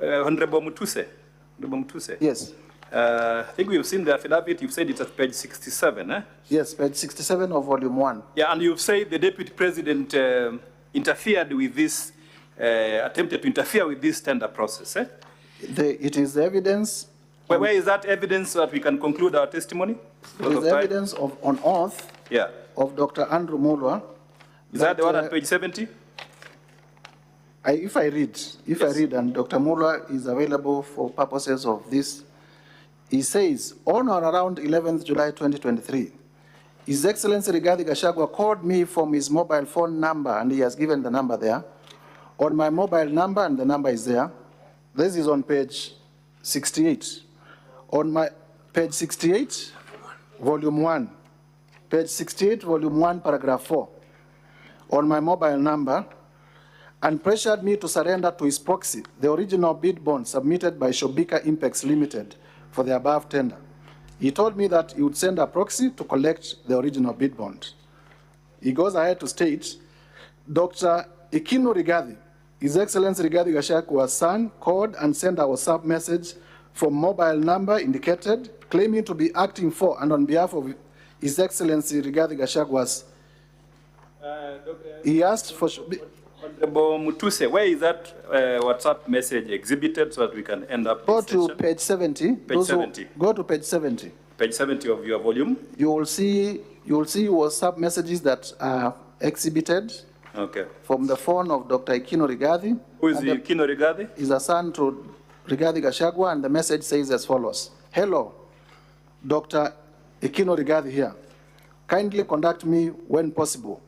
Honorable Mutuse. Yes. I think we've seen the affidavit. You've said it's at page 67, eh? Yes, page 67 of volume 1. Yeah, and you've said the Deputy President interfered with this, attempted to interfere with this tender process, eh? It is evidence. Where is that evidence so that we can conclude our testimony? It is evidence on oath of Dr. Andrew Mulwa. Is that the one at page 70? If I read, and Dr. Mulwa is available for purposes of this, he says, on or around 11th July 2023, His Excellency Rigathi Gachagua called me from his mobile phone number, and he has given the number there, on my mobile number, and the number is there, This is on page 68. On my page 68, volume 1. Page 68, volume 1, paragraph 4. On my mobile number, and pressured me to surrender to his proxy the original bid bond submitted by Shobika Impeached Limited for the above tender. He told me that he would send a proxy to collect the original bid bond. He goes ahead to state, Dr. Ikino Rigathi, His Excellency Rigathi Gachagua's son, called and sent a WhatsApp message from mobile number indicated, claiming to be acting for and on behalf of His Excellency Rigathi Gachagua's. He asked for. Honorable Mutuse, where is that WhatsApp message exhibited so that we can end up Go this to session? page 70. Page 70. Go to page 70. Page 70 of your volume. You will see WhatsApp messages that are exhibited. Okay. From the phone of Dr. Ikino Rigathi. Who is Ikino Rigathi? Is a son to Rigathi Gachagua, and the message says as follows. Hello, Dr. Ikino Rigathi here. Kindly contact me when possible.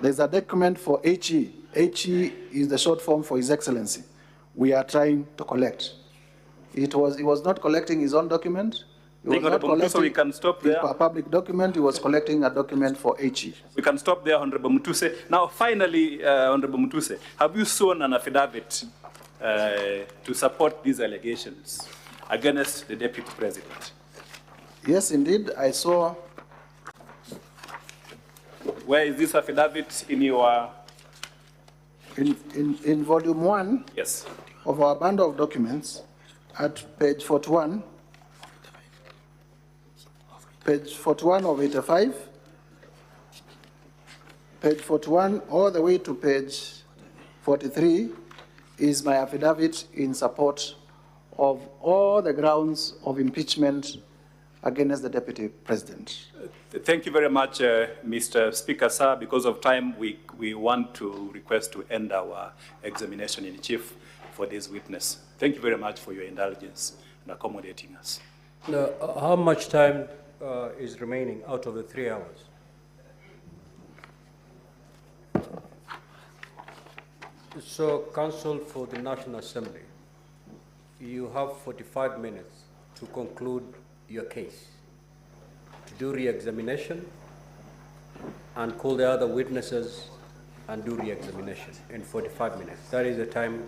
There's a document for HE. HE is the short form for His Excellency. We are trying to collect. He was not collecting his own document. He was not collecting so we can stop there. A public document. He was collecting a document for HE. We can stop there, Honorable Mutuse. Now, finally, Honorable Mutuse, have you sworn an affidavit to support these allegations against the Deputy President? Yes, indeed. I saw. Where is this affidavit in your? In volume 1 yes. of our bundle of documents, at page 41, page 41 of 85, page 41 all the way to page 43 is my affidavit in support of all the grounds of impeachment against the Deputy President. Thank you very much, Mr. Speaker, sir. Because of time, we want to request to end our examination in chief for this witness. Thank you very much for your indulgence and accommodating us. Now, how much time is remaining out of the 3 hours? So, Counsel for the National Assembly, you have 45 minutes to conclude your case, to do re-examination and call the other witnesses and do re-examination in 45 minutes. That is the time